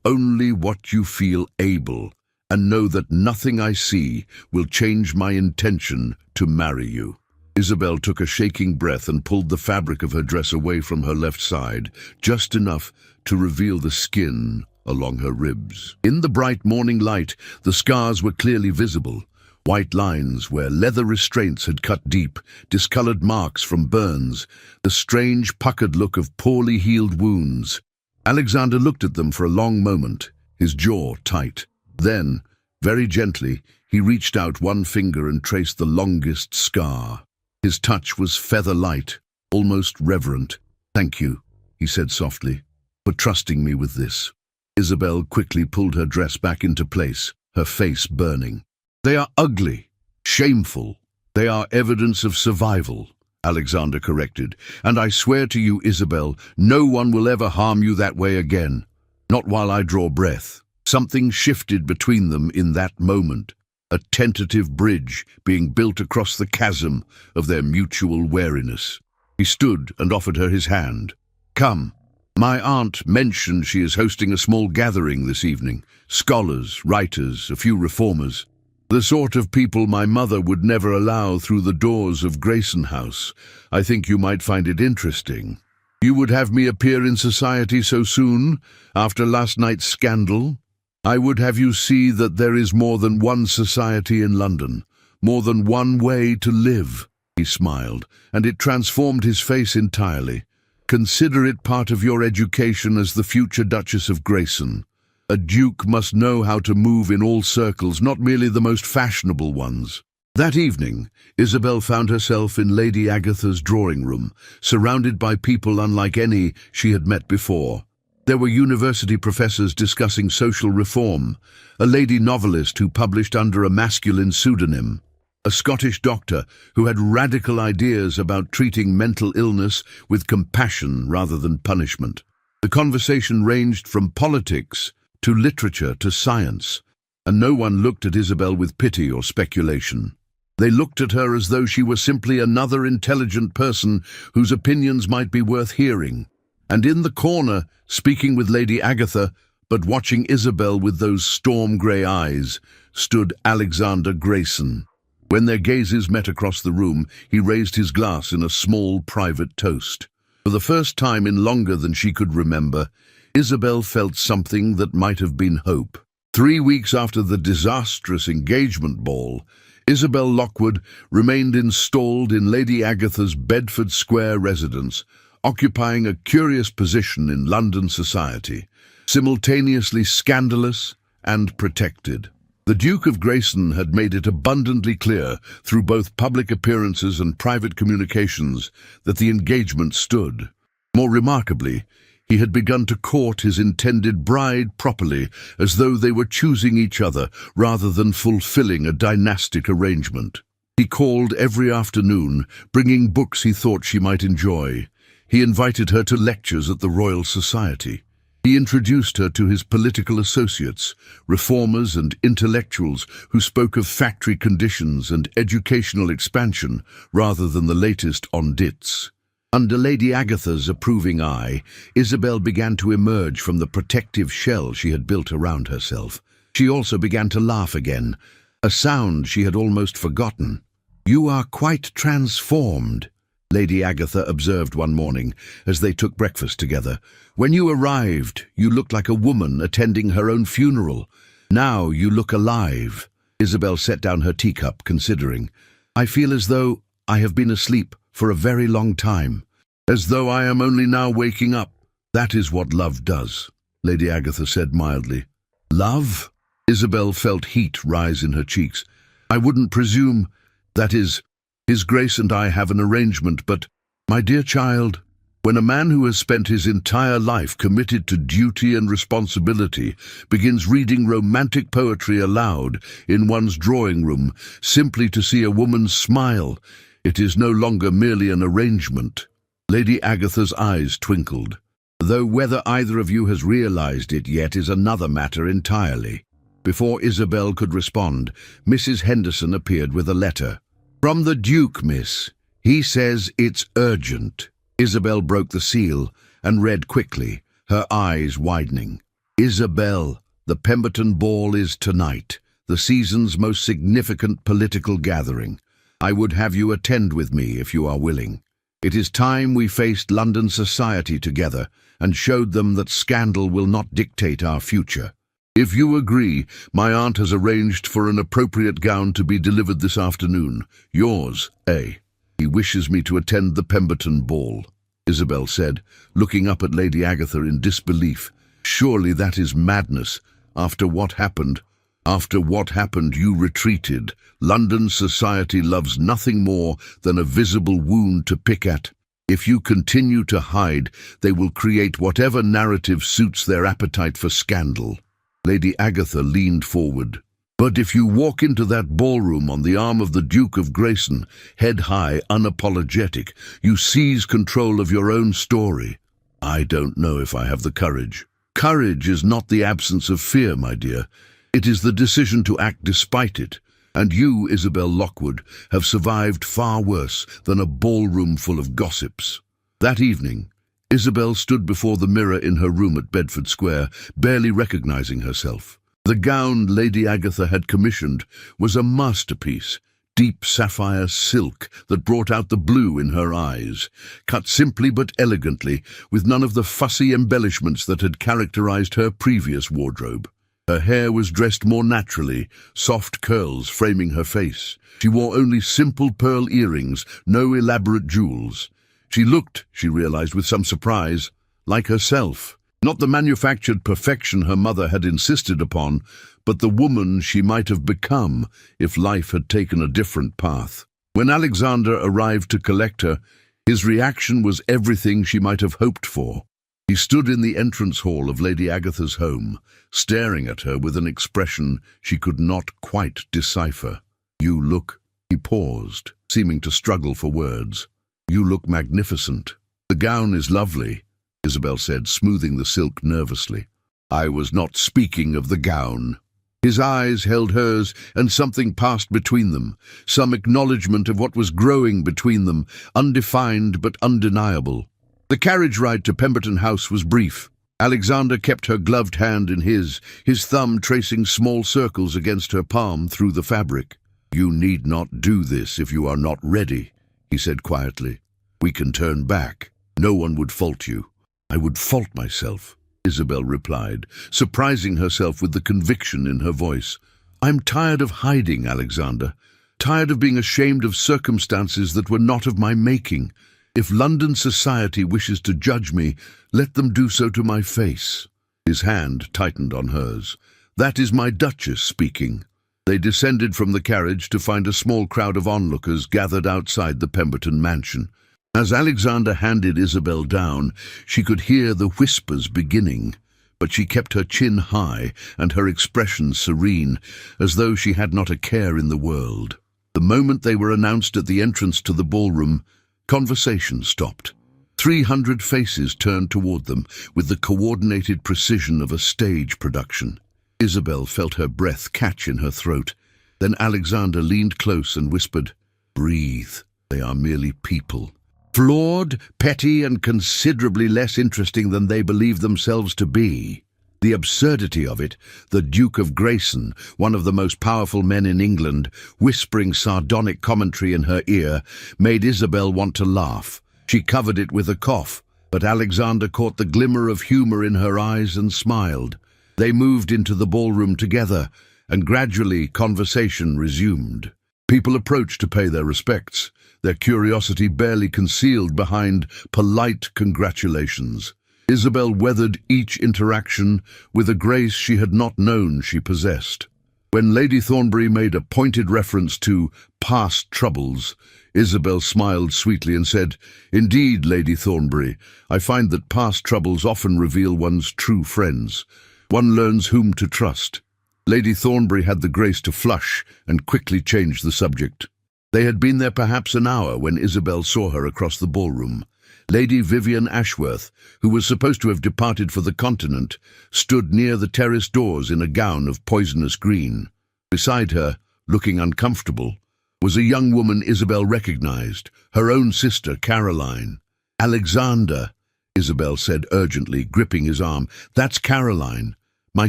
only what you feel able, and know that nothing I see will change my intention to marry you. Isabel took a shaking breath and pulled the fabric of her dress away from her left side, just enough to reveal the skin along her ribs. In the bright morning light, the scars were clearly visible. White lines where leather restraints had cut deep, discolored marks from burns, the strange puckered look of poorly healed wounds. Alexander looked at them for a long moment, his jaw tight. Then, very gently, he reached out one finger and traced the longest scar. His touch was feather-light, almost reverent. Thank you, he said softly, for trusting me with this. Isabel quickly pulled her dress back into place, her face burning. They are ugly, shameful. They are evidence of survival, Alexander corrected. And I swear to you, Isabel, no one will ever harm you that way again. Not while I draw breath. Something shifted between them in that moment. A tentative bridge being built across the chasm of their mutual wariness. He stood and offered her his hand. Come. My aunt mentioned she is hosting a small gathering this evening. Scholars, writers, a few reformers. The sort of people my mother would never allow through the doors of Grayson House. I think you might find it interesting. You would have me appear in society so soon, after last night's scandal? I would have you see that there is more than one society in London, more than one way to live. He smiled, and it transformed his face entirely. Consider it part of your education as the future Duchess of Grayson. A duke must know how to move in all circles, not merely the most fashionable ones. That evening, Isabel found herself in Lady Agatha's drawing room, surrounded by people unlike any she had met before. There were university professors discussing social reform, a lady novelist who published under a masculine pseudonym, a Scottish doctor who had radical ideas about treating mental illness with compassion rather than punishment. The conversation ranged from politics to literature to science, and no one looked at Isabel with pity or speculation. They looked at her as though she were simply another intelligent person whose opinions might be worth hearing. And in the corner, speaking with Lady Agatha, but watching Isabel with those storm-grey eyes, stood Alexander Grayson. When their gazes met across the room, he raised his glass in a small private toast. For the first time in longer than she could remember, Isabel felt something that might have been hope. 3 weeks after the disastrous engagement ball, Isabel Lockwood remained installed in Lady Agatha's Bedford Square residence, occupying a curious position in London society, simultaneously scandalous and protected. The Duke of Grayson had made it abundantly clear, through both public appearances and private communications, that the engagement stood. More remarkably, he had begun to court his intended bride properly, as though they were choosing each other rather than fulfilling a dynastic arrangement. He called every afternoon, bringing books he thought she might enjoy. He invited her to lectures at the Royal Society. He introduced her to his political associates, reformers and intellectuals who spoke of factory conditions and educational expansion rather than the latest on dits. Under Lady Agatha's approving eye, Isabel began to emerge from the protective shell she had built around herself. She also began to laugh again, a sound she had almost forgotten. "You are quite transformed," Lady Agatha observed one morning as they took breakfast together. "When you arrived, you looked like a woman attending her own funeral. Now you look alive." Isabel set down her teacup, considering. "I feel as though I have been asleep for a very long time. As though I am only now waking up. That is what love does," Lady Agatha said mildly. "Love?" Isabel felt heat rise in her cheeks. "I wouldn't presume. That is, His Grace and I have an arrangement, but, my dear child, when a man who has spent his entire life committed to duty and responsibility begins reading romantic poetry aloud in one's drawing room simply to see a woman smile, it is no longer merely an arrangement." Lady Agatha's eyes twinkled. "Though whether either of you has realized it yet is another matter entirely." Before Isabel could respond, Mrs. Henderson appeared with a letter. "From the Duke, miss. He says it's urgent." Isabel broke the seal and read quickly, her eyes widening. "Isabel, the Pemberton Ball is tonight, the season's most significant political gathering. I would have you attend with me if you are willing. It is time we faced London society together and showed them that scandal will not dictate our future. If you agree, my aunt has arranged for an appropriate gown to be delivered this afternoon. Yours, A. He wishes me to attend the Pemberton Ball," Isabel said, looking up at Lady Agatha in disbelief. "Surely that is madness. After what happened, you retreated. London society loves nothing more than a visible wound to pick at. If you continue to hide, they will create whatever narrative suits their appetite for scandal." Lady Agatha leaned forward. "But if you walk into that ballroom on the arm of the Duke of Grayson, head high, unapologetic, you seize control of your own story. I don't know if I have the courage." "Courage is not the absence of fear, my dear. It is the decision to act despite it. And you, Isabel Lockwood, have survived far worse than a ballroom full of gossips." That evening, Isabel stood before the mirror in her room at Bedford Square, barely recognizing herself. The gown Lady Agatha had commissioned was a masterpiece, deep sapphire silk that brought out the blue in her eyes, cut simply but elegantly, with none of the fussy embellishments that had characterized her previous wardrobe. Her hair was dressed more naturally, soft curls framing her face. She wore only simple pearl earrings, no elaborate jewels. She looked, she realized with some surprise, like herself. Not the manufactured perfection her mother had insisted upon, but the woman she might have become if life had taken a different path. When Alexander arrived to collect her, his reaction was everything she might have hoped for. He stood in the entrance hall of Lady Agatha's home, staring at her with an expression she could not quite decipher. "You look—" He paused, seeming to struggle for words. "You look magnificent." "The gown is lovely," Isabel said, smoothing the silk nervously. "I was not speaking of the gown." His eyes held hers, and something passed between them, some acknowledgement of what was growing between them, undefined but undeniable. The carriage ride to Pemberton House was brief. Alexander kept her gloved hand in his thumb tracing small circles against her palm through the fabric. "You need not do this if you are not ready," he said quietly. "We can turn back. No one would fault you." "I would fault myself," Isabel replied, surprising herself with the conviction in her voice. "I'm tired of hiding, Alexander. Tired of being ashamed of circumstances that were not of my making. If London society wishes to judge me, let them do so to my face." His hand tightened on hers. "That is my Duchess speaking." They descended from the carriage to find a small crowd of onlookers gathered outside the Pemberton mansion. As Alexander handed Isabel down, she could hear the whispers beginning, but she kept her chin high and her expression serene, as though she had not a care in the world. The moment they were announced at the entrance to the ballroom, conversation stopped. 300 faces turned toward them with the coordinated precision of a stage production. Isabel felt her breath catch in her throat. Then Alexander leaned close and whispered, "Breathe. They are merely people. Flawed, petty, and considerably less interesting than they believe themselves to be." The absurdity of it, the Duke of Grayson, one of the most powerful men in England, whispering sardonic commentary in her ear, made Isabel want to laugh. She covered it with a cough, but Alexander caught the glimmer of humor in her eyes and smiled. They moved into the ballroom together, and gradually conversation resumed. People approached to pay their respects, their curiosity barely concealed behind polite congratulations. Isabel weathered each interaction with a grace she had not known she possessed. When Lady Thornbury made a pointed reference to past troubles, Isabel smiled sweetly and said, "Indeed, Lady Thornbury, I find that past troubles often reveal one's true friends. One learns whom to trust." Lady Thornbury had the grace to flush and quickly change the subject. They had been there perhaps an hour when Isabel saw her across the ballroom. Lady Vivian Ashworth, who was supposed to have departed for the continent, stood near the terrace doors in a gown of poisonous green. Beside her, looking uncomfortable, was a young woman Isabel recognized, her own sister Caroline. "Alexander," Isabel said urgently, gripping his arm. "That's Caroline, my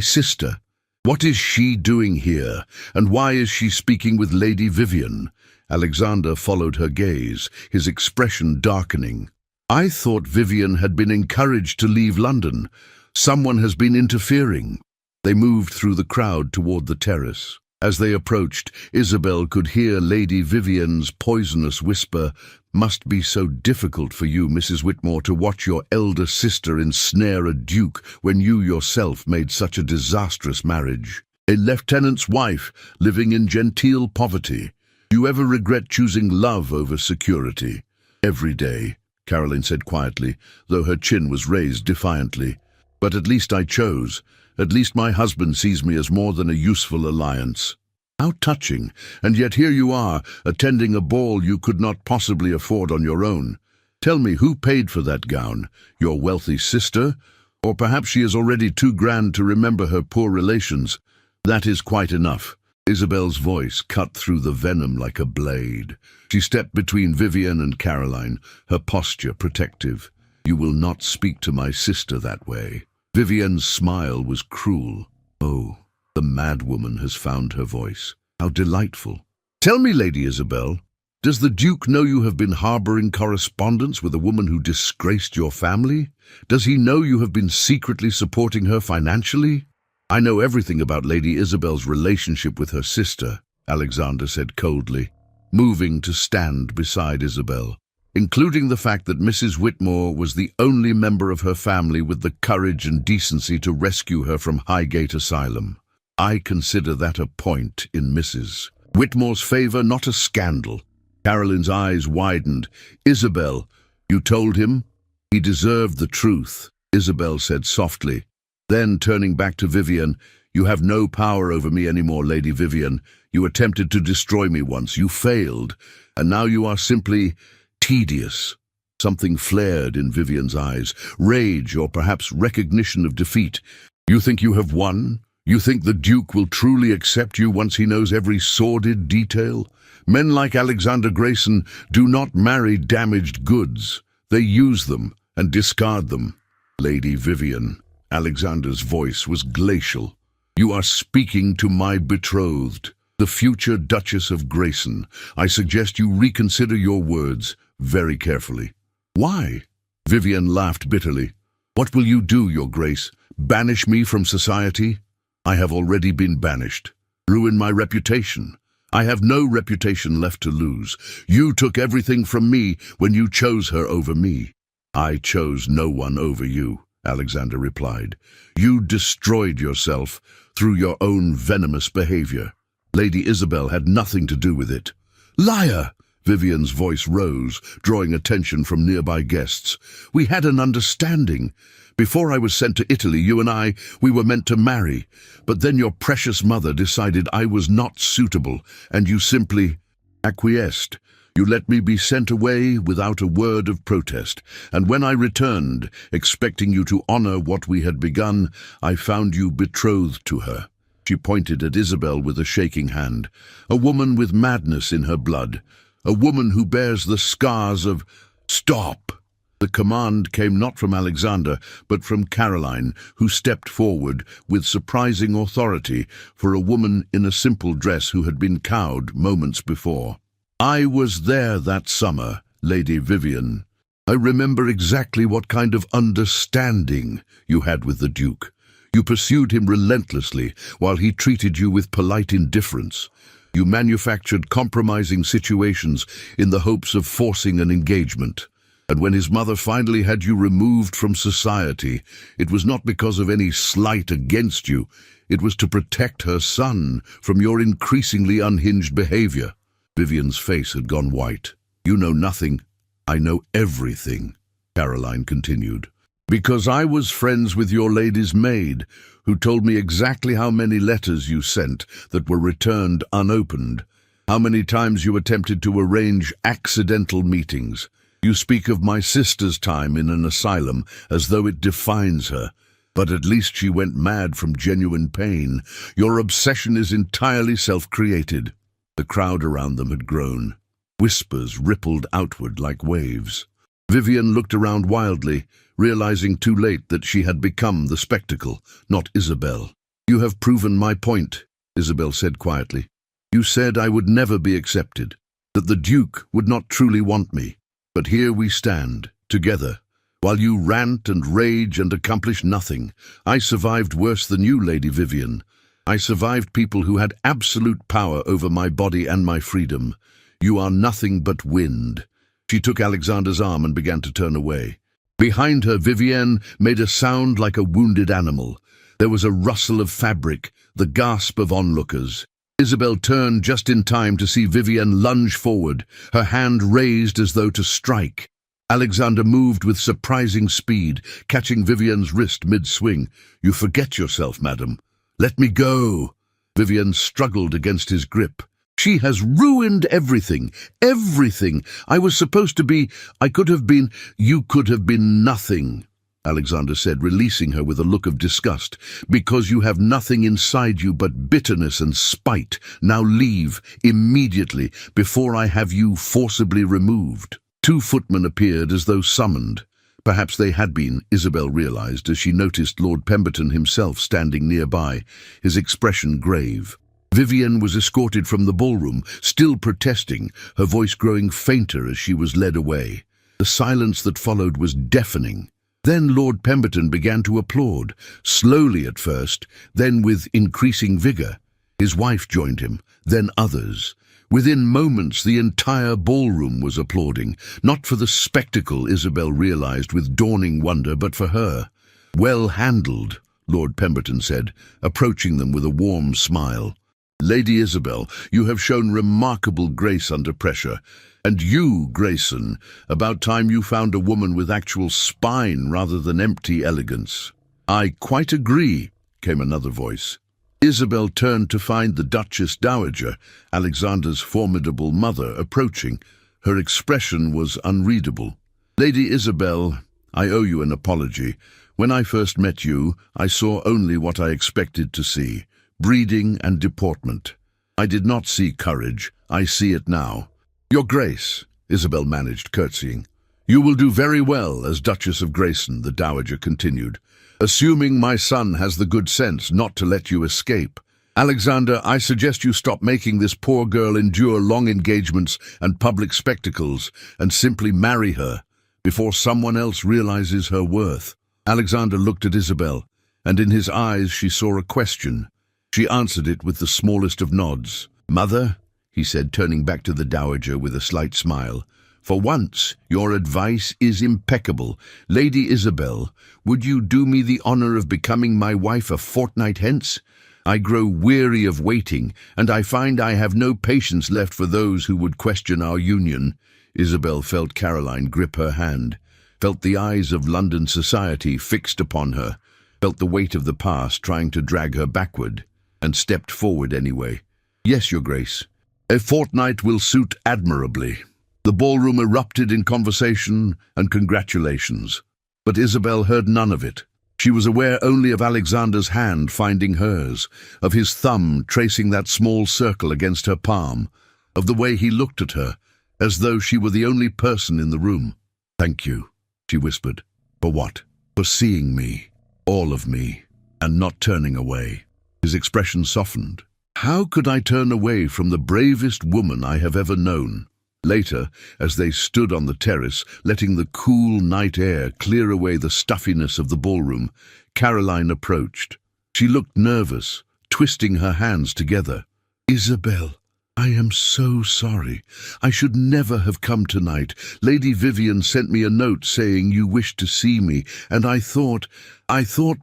sister. What is she doing here, and why is she speaking with Lady Vivian?" Alexander followed her gaze, his expression darkening. "I thought Vivian had been encouraged to leave London. Someone has been interfering." They moved through the crowd toward the terrace. As they approached, Isabel could hear Lady Vivian's poisonous whisper, "Must be so difficult for you, Mrs. Whitmore, to watch your elder sister ensnare a duke when you yourself made such a disastrous marriage. A lieutenant's wife, living in genteel poverty. Do you ever regret choosing love over security?" "Every day," Caroline said quietly, though her chin was raised defiantly. "But at least I chose. At least my husband sees me as more than a useful alliance." "How touching, and yet here you are, attending a ball you could not possibly afford on your own. Tell me, who paid for that gown? Your wealthy sister? Or perhaps she is already too grand to remember her poor relations. That is quite enough." Isabel's voice cut through the venom like a blade. She stepped between Vivian and Caroline, her posture protective. "You will not speak to my sister that way." Vivian's smile was cruel. "Oh, the madwoman has found her voice. How delightful. Tell me, Lady Isabel, does the Duke know you have been harboring correspondence with a woman who disgraced your family? Does he know you have been secretly supporting her financially?" "I know everything about Lady Isabel's relationship with her sister," Alexander said coldly, moving to stand beside Isabel, "including the fact that Mrs. Whitmore was the only member of her family with the courage and decency to rescue her from Highgate Asylum. I consider that a point in Mrs. Whitmore's favor, not a scandal." Caroline's eyes widened. "Isabel, you told him? He deserved the truth," Isabel said softly. Then, turning back to Vivian, "You have no power over me anymore, Lady Vivian. You attempted to destroy me once. You failed. And now you are simply tedious." Something flared in Vivian's eyes, rage or perhaps recognition of defeat. "You think you have won? You think the Duke will truly accept you once he knows every sordid detail? Men like Alexander Grayson do not marry damaged goods. They use them and discard them." "Lady Vivian," Alexander's voice was glacial, "you are speaking to my betrothed, the future Duchess of Grayson. I suggest you reconsider your words very carefully." "Why?" Vivian laughed bitterly. "What will you do, Your Grace? Banish me from society? I have already been banished. Ruin my reputation? I have no reputation left to lose. You took everything from me when you chose her over me." "I chose no one over you," Alexander replied. "You destroyed yourself through your own venomous behavior. Lady Isabel had nothing to do with it." "Liar!" Vivian's voice rose, drawing attention from nearby guests. "We had an understanding. Before I was sent to Italy, you and we were meant to marry. But then your precious mother decided I was not suitable, and you simply acquiesced. You let me be sent away without a word of protest, and when I returned, expecting you to honor what we had begun, I found you betrothed to her." She pointed at Isabel with a shaking hand. "A woman with madness in her blood. A woman who bears the scars of—" "Stop!" The command came not from Alexander, but from Caroline, who stepped forward with surprising authority for a woman in a simple dress who had been cowed moments before. "I was there that summer, Lady Vivian. I remember exactly what kind of understanding you had with the Duke. You pursued him relentlessly while he treated you with polite indifference. You manufactured compromising situations in the hopes of forcing an engagement. And when his mother finally had you removed from society, it was not because of any slight against you. It was to protect her son from your increasingly unhinged behavior." Vivian's face had gone white. "You know nothing. I know everything," Caroline continued. "Because I was friends with your lady's maid, who told me exactly how many letters you sent that were returned unopened, how many times you attempted to arrange accidental meetings, You speak of my sister's time in an asylum as though it defines her. But at least she went mad from genuine pain. Your obsession is entirely self-created." The crowd around them had grown. Whispers rippled outward like waves. Vivian looked around wildly, realizing too late that she had become the spectacle, not Isabel. "You have proven my point," Isabel said quietly. "You said I would never be accepted, that the Duke would not truly want me. But here we stand, together. While you rant and rage and accomplish nothing, I survived worse than you, Lady Vivian. I survived people who had absolute power over my body and my freedom. You are nothing but wind." She took Alexander's arm and began to turn away. Behind her, Vivienne made a sound like a wounded animal. There was a rustle of fabric, the gasp of onlookers. Isabel turned just in time to see Vivienne lunge forward, her hand raised as though to strike. Alexander moved with surprising speed, catching Vivienne's wrist mid-swing. "You forget yourself, madam. Let me go." Vivienne struggled against his grip. "She has ruined everything, everything. I could have been, you could have been nothing," Alexander said, releasing her with a look of disgust. "Because you have nothing inside you but bitterness and spite. Now leave, immediately, before I have you forcibly removed." 2 footmen appeared as though summoned. Perhaps they had been, Isabel realized, as she noticed Lord Pemberton himself standing nearby, his expression grave. Vivian was escorted from the ballroom, still protesting, her voice growing fainter as she was led away. The silence that followed was deafening. Then Lord Pemberton began to applaud, slowly at first, then with increasing vigor. His wife joined him, then others. Within moments, the entire ballroom was applauding, not for the spectacle, Isabel realized with dawning wonder, but for her. "Well handled," Lord Pemberton said, approaching them with a warm smile. "Lady Isabel, you have shown remarkable grace under pressure. And you, Grayson, about time you found a woman with actual spine rather than empty elegance." "I quite agree," came another voice. Isabel turned to find the Duchess Dowager, Alexander's formidable mother, approaching. Her expression was unreadable. "Lady Isabel, I owe you an apology. When I first met you, I saw only what I expected to see, breeding and deportment. I did not see courage. I see it now." "Your Grace," Isabel managed, curtsying. "You will do very well as Duchess of Grayson," the Dowager continued, "assuming my son has the good sense not to let you escape. Alexander, I suggest you stop making this poor girl endure long engagements and public spectacles and simply marry her before someone else realizes her worth." Alexander looked at Isabel, and in his eyes she saw a question. She answered it with the smallest of nods. "Mother," he said, turning back to the Dowager with a slight smile, "for once, your advice is impeccable. Lady Isabel, would you do me the honor of becoming my wife a fortnight hence? I grow weary of waiting, and I find I have no patience left for those who would question our union." Isabel felt Caroline grip her hand, felt the eyes of London society fixed upon her, felt the weight of the past trying to drag her backward, and stepped forward anyway. "Yes, Your Grace. A fortnight will suit admirably." The ballroom erupted in conversation and congratulations, but Isabel heard none of it. She was aware only of Alexander's hand finding hers, of his thumb tracing that small circle against her palm, of the way he looked at her, as though she were the only person in the room. "Thank you," she whispered. "For what?" "For seeing me, all of me, and not turning away." His expression softened. "How could I turn away from the bravest woman I have ever known?" Later, as they stood on the terrace, letting the cool night air clear away the stuffiness of the ballroom, Caroline approached. She looked nervous, twisting her hands together. "Isabel, I am so sorry. I should never have come tonight. Lady Vivian sent me a note saying you wished to see me, and I thought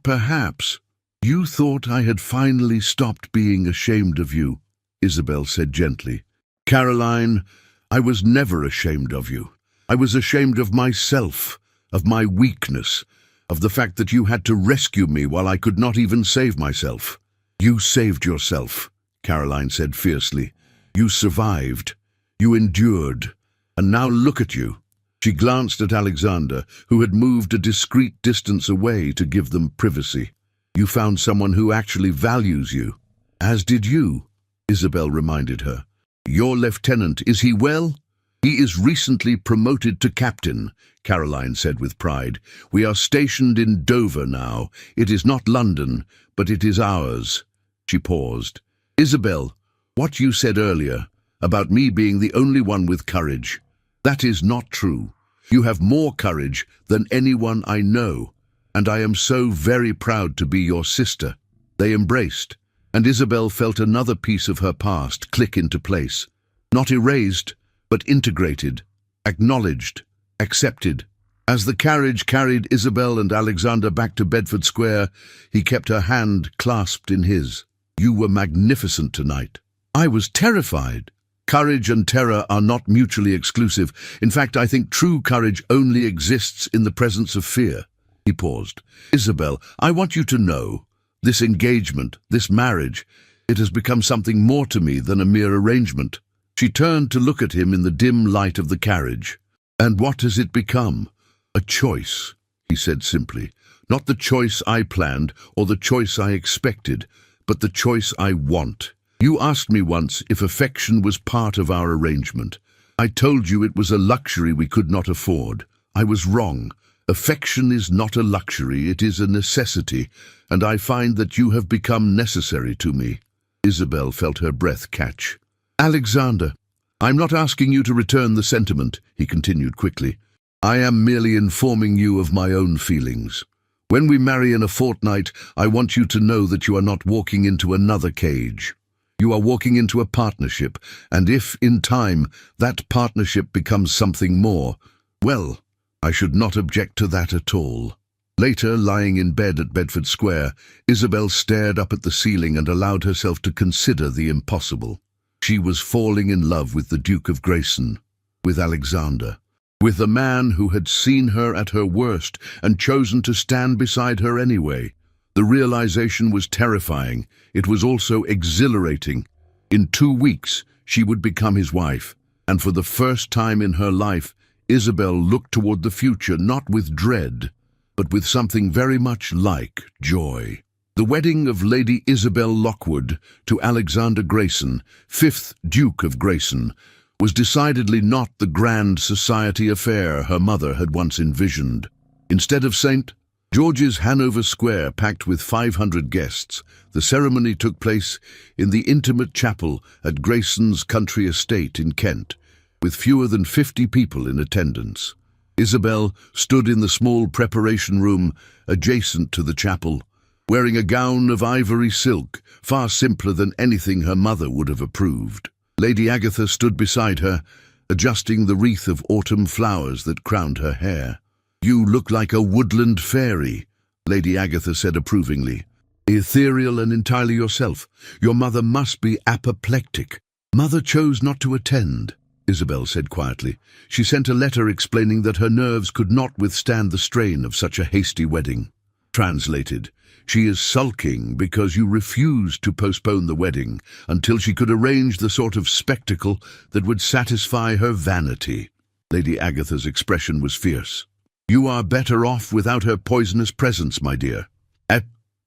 perhaps—" "You thought I had finally stopped being ashamed of you," Isabel said gently. "Caroline, I was never ashamed of you. I was ashamed of myself, of my weakness, of the fact that you had to rescue me while I could not even save myself." "You saved yourself," Caroline said fiercely. "You survived. You endured. And now look at you." She glanced at Alexander, who had moved a discreet distance away to give them privacy. "You found someone who actually values you." "As did you," Isabel reminded her. "Your lieutenant, is he well?" "He is recently promoted to captain," Caroline said with pride. "We are stationed in Dover now. It is not London, but it is ours." She paused. "Isabel, what you said earlier, about me being the only one with courage, that is not true. You have more courage than anyone I know, and I am so very proud to be your sister." They embraced, and Isabel felt another piece of her past click into place. Not erased, but integrated, acknowledged, accepted. As the carriage carried Isabel and Alexander back to Bedford Square, he kept her hand clasped in his. "You were magnificent tonight." "I was terrified." "Courage and terror are not mutually exclusive. In fact, I think true courage only exists in the presence of fear." He paused. "Isabel, I want you to know, this engagement, this marriage, it has become something more to me than a mere arrangement." She turned to look at him in the dim light of the carriage. "And what has it become?" "A choice," he said simply. "Not the choice I planned or the choice I expected, but the choice I want. You asked me once if affection was part of our arrangement. I told you it was a luxury we could not afford. I was wrong. Affection is not a luxury, it is a necessity, and I find that you have become necessary to me." Isabel felt her breath catch. "Alexander, I'm not asking you to return the sentiment," he continued quickly. "I am merely informing you of my own feelings. When we marry in a fortnight, I want you to know that you are not walking into another cage. You are walking into a partnership, and if, in time, that partnership becomes something more, well, I should not object to that at all." Later, lying in bed at Bedford Square, Isabel stared up at the ceiling and allowed herself to consider the impossible. She was falling in love with the Duke of Grayson, with Alexander, with the man who had seen her at her worst and chosen to stand beside her anyway. The realization was terrifying. It was also exhilarating. In 2 weeks, she would become his wife, and for the first time in her life, Isabel looked toward the future not with dread, but with something very much like joy. The wedding of Lady Isabel Lockwood to Alexander Grayson, 5th Duke of Grayson, was decidedly not the grand society affair her mother had once envisioned. Instead of St. George's Hanover Square packed with 500 guests, the ceremony took place in the intimate chapel at Grayson's country estate in Kent, with fewer than 50 people in attendance. Isabel stood in the small preparation room adjacent to the chapel, wearing a gown of ivory silk, far simpler than anything her mother would have approved. Lady Agatha stood beside her, adjusting the wreath of autumn flowers that crowned her hair. "You look like a woodland fairy," Lady Agatha said approvingly. "Ethereal and entirely yourself. Your mother must be apoplectic." "Mother chose not to attend," Isabel said quietly. "She sent a letter explaining that her nerves could not withstand the strain of such a hasty wedding." Translated, "She is sulking because you refused to postpone the wedding until she could arrange the sort of spectacle that would satisfy her vanity." Lady Agatha's expression was fierce. "You are better off without her poisonous presence, my dear."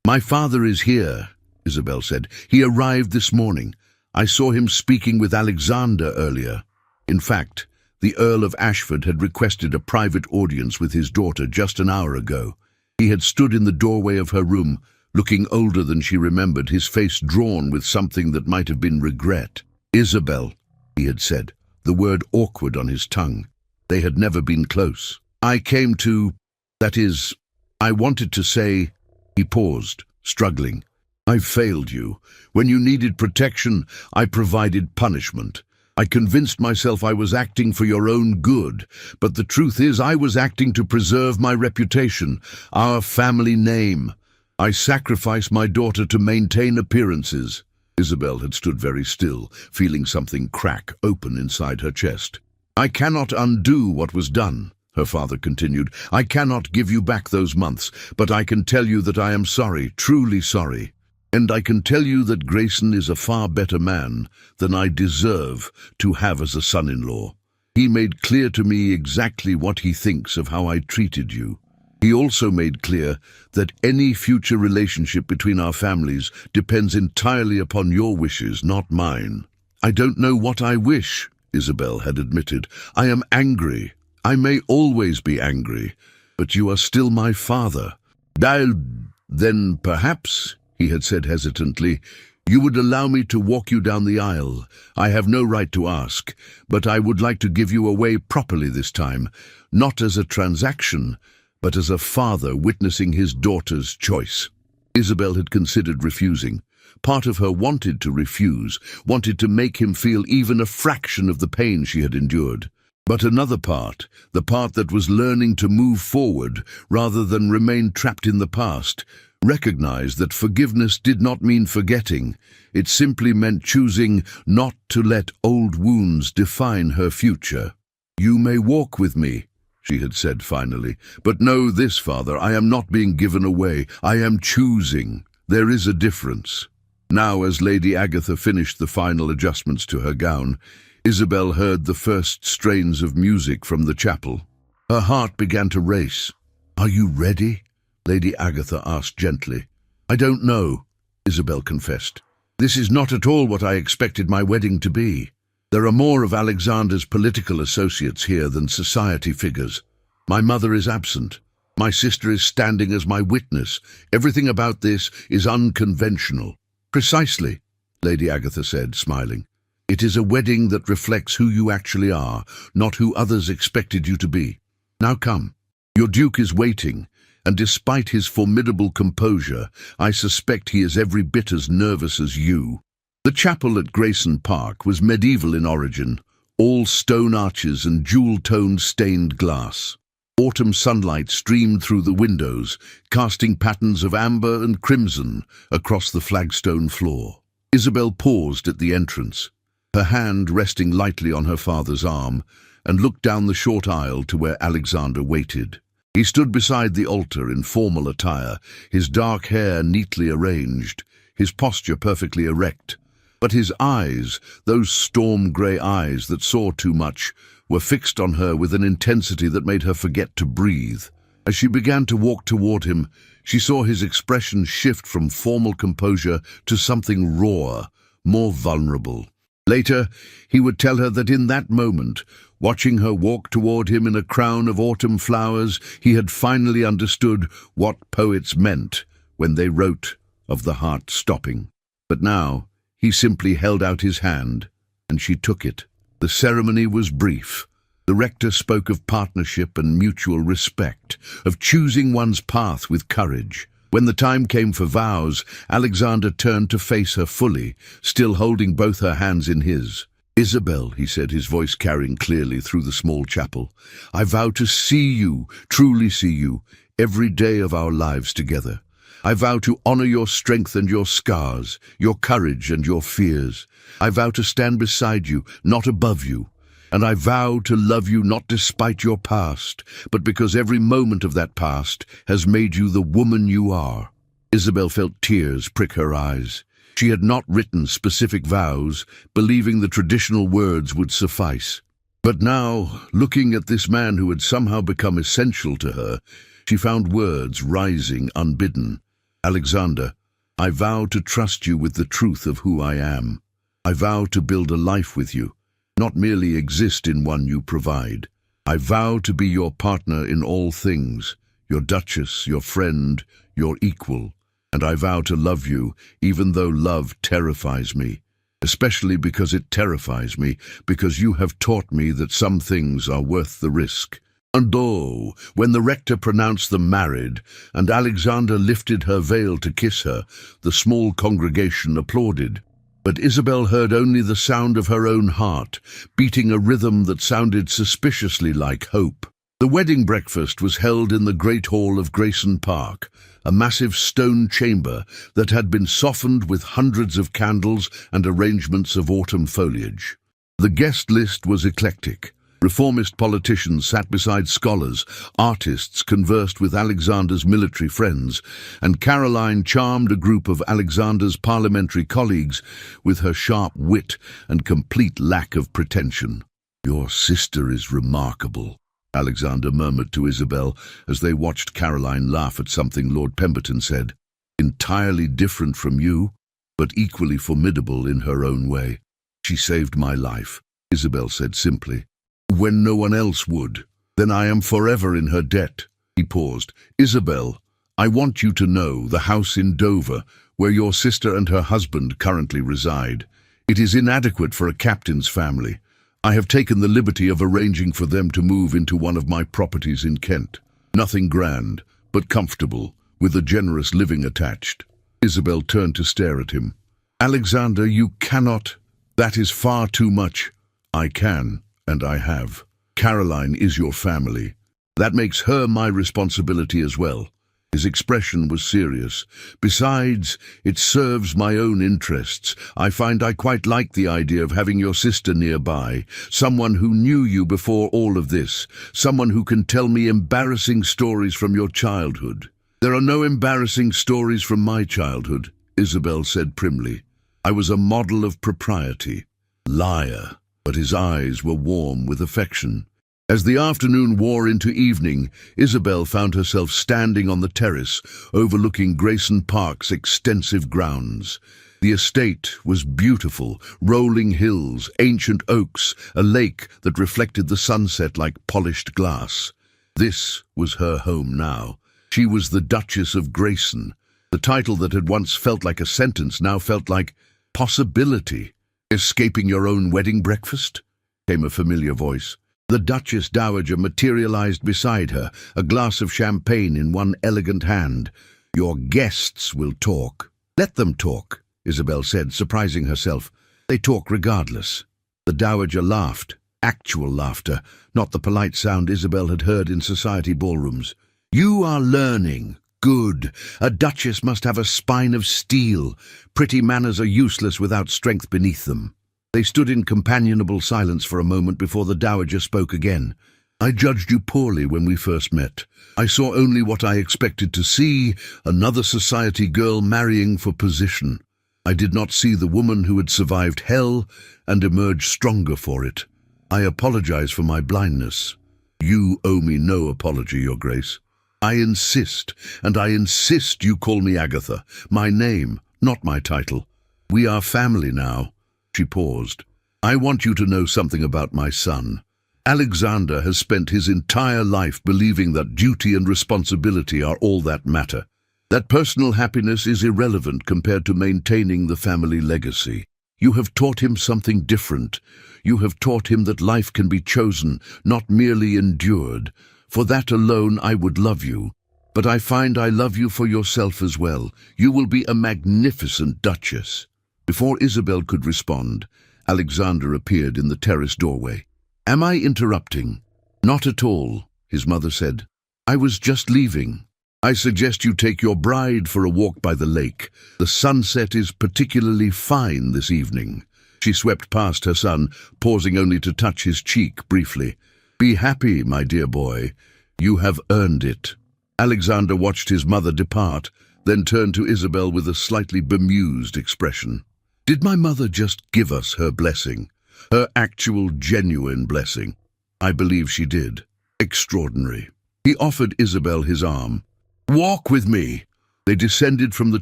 "My father is here," Isabel said. "He arrived this morning. I saw him speaking with Alexander earlier. In fact, the Earl of Ashford had requested a private audience with his daughter just an hour ago. He had stood in the doorway of her room, looking older than she remembered, his face drawn with something that might have been regret. "Isabel," he had said, the word awkward on his tongue. They had never been close. "I came to, that is, I wanted to say," he paused, struggling. "I failed you. When you needed protection, I provided punishment. I convinced myself I was acting for your own good, but the truth is I was acting to preserve my reputation, our family name. I sacrificed my daughter to maintain appearances." Isabel had stood very still, feeling something crack open inside her chest. "I cannot undo what was done," her father continued. "I cannot give you back those months, but I can tell you that I am sorry, truly sorry. And I can tell you that Grayson is a far better man than I deserve to have as a son-in-law. He made clear to me exactly what he thinks of how I treated you. He also made clear that any future relationship between our families depends entirely upon your wishes, not mine. I don't know what I wish, Isabel had admitted. I am angry. I may always be angry, but you are still my father. Then perhaps, he had said hesitantly, you would allow me to walk you down the aisle. I have no right to ask, but I would like to give you away properly this time, not as a transaction, but as a father witnessing his daughter's choice. Isabel had considered refusing. Part of her wanted to refuse, wanted to make him feel even a fraction of the pain she had endured. But another part, the part that was learning to move forward rather than remain trapped in the past, recognized that forgiveness did not mean forgetting. It simply meant choosing not to let old wounds define her future. You may walk with me, she had said finally, but know this, father, I am not being given away. I am choosing. There is a difference. Now, as Lady Agatha finished the final adjustments to her gown, Isabel heard the first strains of music from the chapel. Her heart began to race. Are you ready? Lady Agatha asked gently. I don't know, Isabel confessed. This is not at all what I expected my wedding to be. There are more of Alexander's political associates here than society figures. My mother is absent. My sister is standing as my witness. Everything about this is unconventional. Precisely, Lady Agatha said, smiling. It is a wedding that reflects who you actually are, not who others expected you to be. Now come. Your Duke is waiting, and despite his formidable composure, I suspect he is every bit as nervous as you. The chapel at Grayson Park was medieval in origin, all stone arches and jewel-toned stained glass. Autumn sunlight streamed through the windows, casting patterns of amber and crimson across the flagstone floor. Isabel paused at the entrance, her hand resting lightly on her father's arm, and looked down the short aisle to where Alexander waited. He stood beside the altar in formal attire, his dark hair neatly arranged, his posture perfectly erect. But his eyes, those storm-grey eyes that saw too much, were fixed on her with an intensity that made her forget to breathe. As she began to walk toward him, she saw his expression shift from formal composure to something rawer, more vulnerable. Later, he would tell her that in that moment, watching her walk toward him in a crown of autumn flowers, he had finally understood what poets meant when they wrote of the heart stopping. But now, he simply held out his hand, and she took it. The ceremony was brief. The rector spoke of partnership and mutual respect, of choosing one's path with courage. When the time came for vows, Alexander turned to face her fully, still holding both her hands in his. Isabel, he said, his voice carrying clearly through the small chapel, I vow to see you, truly see you, every day of our lives together. I vow to honor your strength and your scars, your courage and your fears. I vow to stand beside you, not above you. And I vow to love you not despite your past, but because every moment of that past has made you the woman you are. Isabel felt tears prick her eyes. She had not written specific vows, believing the traditional words would suffice. But now, looking at this man who had somehow become essential to her, she found words rising unbidden. Alexander, I vow to trust you with the truth of who I am. I vow to build a life with you, not merely exist in one you provide. I vow to be your partner in all things, your duchess, your friend, your equal. And I vow to love you, even though love terrifies me, especially because it terrifies me, because you have taught me that some things are worth the risk. And oh, when the rector pronounced them married, and Alexander lifted her veil to kiss her, the small congregation applauded. But Isabel heard only the sound of her own heart, beating a rhythm that sounded suspiciously like hope. The wedding breakfast was held in the Great Hall of Grayson Park, a massive stone chamber that had been softened with hundreds of candles and arrangements of autumn foliage. The guest list was eclectic. Reformist politicians sat beside scholars, artists conversed with Alexander's military friends, and Caroline charmed a group of Alexander's parliamentary colleagues with her sharp wit and complete lack of pretension. Your sister is remarkable, Alexander murmured to Isabel as they watched Caroline laugh at something Lord Pemberton said. Entirely different from you, but equally formidable in her own way. She saved my life, Isabel said simply. When no one else would, then I am forever in her debt. He paused. Isabel, I want you to know the house in Dover, where your sister and her husband currently reside. It is inadequate for a captain's family. I have taken the liberty of arranging for them to move into one of my properties in Kent. Nothing grand, but comfortable, with a generous living attached. Isabel turned to stare at him. Alexander, you cannot. That is far too much. I can, and I have. Caroline is your family. That makes her my responsibility as well. His expression was serious. Besides, it serves my own interests. I find I quite like the idea of having your sister nearby, someone who knew you before all of this, someone who can tell me embarrassing stories from your childhood. There are no embarrassing stories from my childhood, Isabel said primly. I was a model of propriety. Liar. But his eyes were warm with affection. As the afternoon wore into evening, Isabel found herself standing on the terrace, overlooking Grayson Park's extensive grounds. The estate was beautiful, rolling hills, ancient oaks, a lake that reflected the sunset like polished glass. This was her home now. She was the Duchess of Grayson. The title that had once felt like a sentence now felt like possibility. Escaping your own wedding breakfast? Came a familiar voice. The Duchess Dowager materialized beside her, a glass of champagne in one elegant hand. Your guests will talk. Let them talk, Isabel said, surprising herself. They talk regardless. The Dowager laughed. Actual laughter, not the polite sound Isabel had heard in society ballrooms. You are learning. Good. A duchess must have a spine of steel. Pretty manners are useless without strength beneath them. They stood in companionable silence for a moment before the Dowager spoke again. I judged you poorly when we first met. I saw only what I expected to see, another society girl marrying for position. I did not see the woman who had survived hell and emerged stronger for it. I apologize for my blindness. You owe me no apology, Your Grace. I insist, and I insist you call me Agatha, my name, not my title. We are family now. She paused. I want you to know something about my son. Alexander has spent his entire life believing that duty and responsibility are all that matter, that personal happiness is irrelevant compared to maintaining the family legacy. You have taught him something different. You have taught him that life can be chosen, not merely endured. For that alone I would love you. But I find I love you for yourself as well. You will be a magnificent duchess. Before Isabel could respond, Alexander appeared in the terrace doorway. Am I interrupting? Not at all, his mother said. I was just leaving. I suggest you take your bride for a walk by the lake. The sunset is particularly fine this evening. She swept past her son, pausing only to touch his cheek briefly. Be happy, my dear boy. You have earned it. Alexander watched his mother depart, then turned to Isabel with a slightly bemused expression. Did my mother just give us her blessing? Her actual, genuine blessing? I believe she did. Extraordinary. He offered Isabel his arm. Walk with me. They descended from the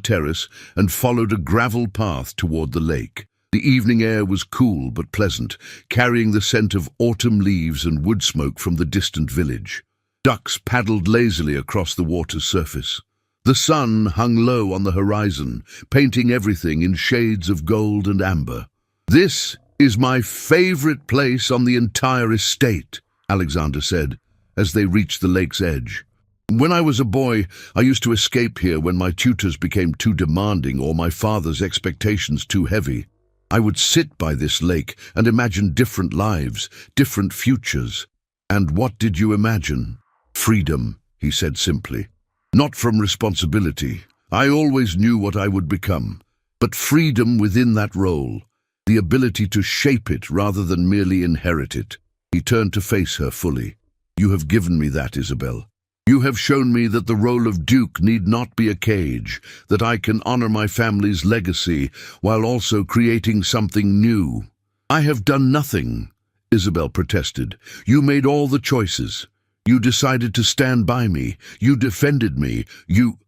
terrace and followed a gravel path toward the lake. The evening air was cool but pleasant, carrying the scent of autumn leaves and wood smoke from the distant village. Ducks paddled lazily across the water's surface. The sun hung low on the horizon, painting everything in shades of gold and amber. This is my favorite place on the entire estate, Alexander said, as they reached the lake's edge. When I was a boy, I used to escape here when my tutors became too demanding or my father's expectations too heavy. I would sit by this lake and imagine different lives, different futures. And what did you imagine? Freedom, he said simply. Not from responsibility. I always knew what I would become. But freedom within that role, the ability to shape it rather than merely inherit it. He turned to face her fully. You have given me that, Isabel. You have shown me that the role of Duke need not be a cage, that I can honor my family's legacy while also creating something new. I have done nothing Isabel protested. You made all the choices. You decided to stand by me. You defended me. You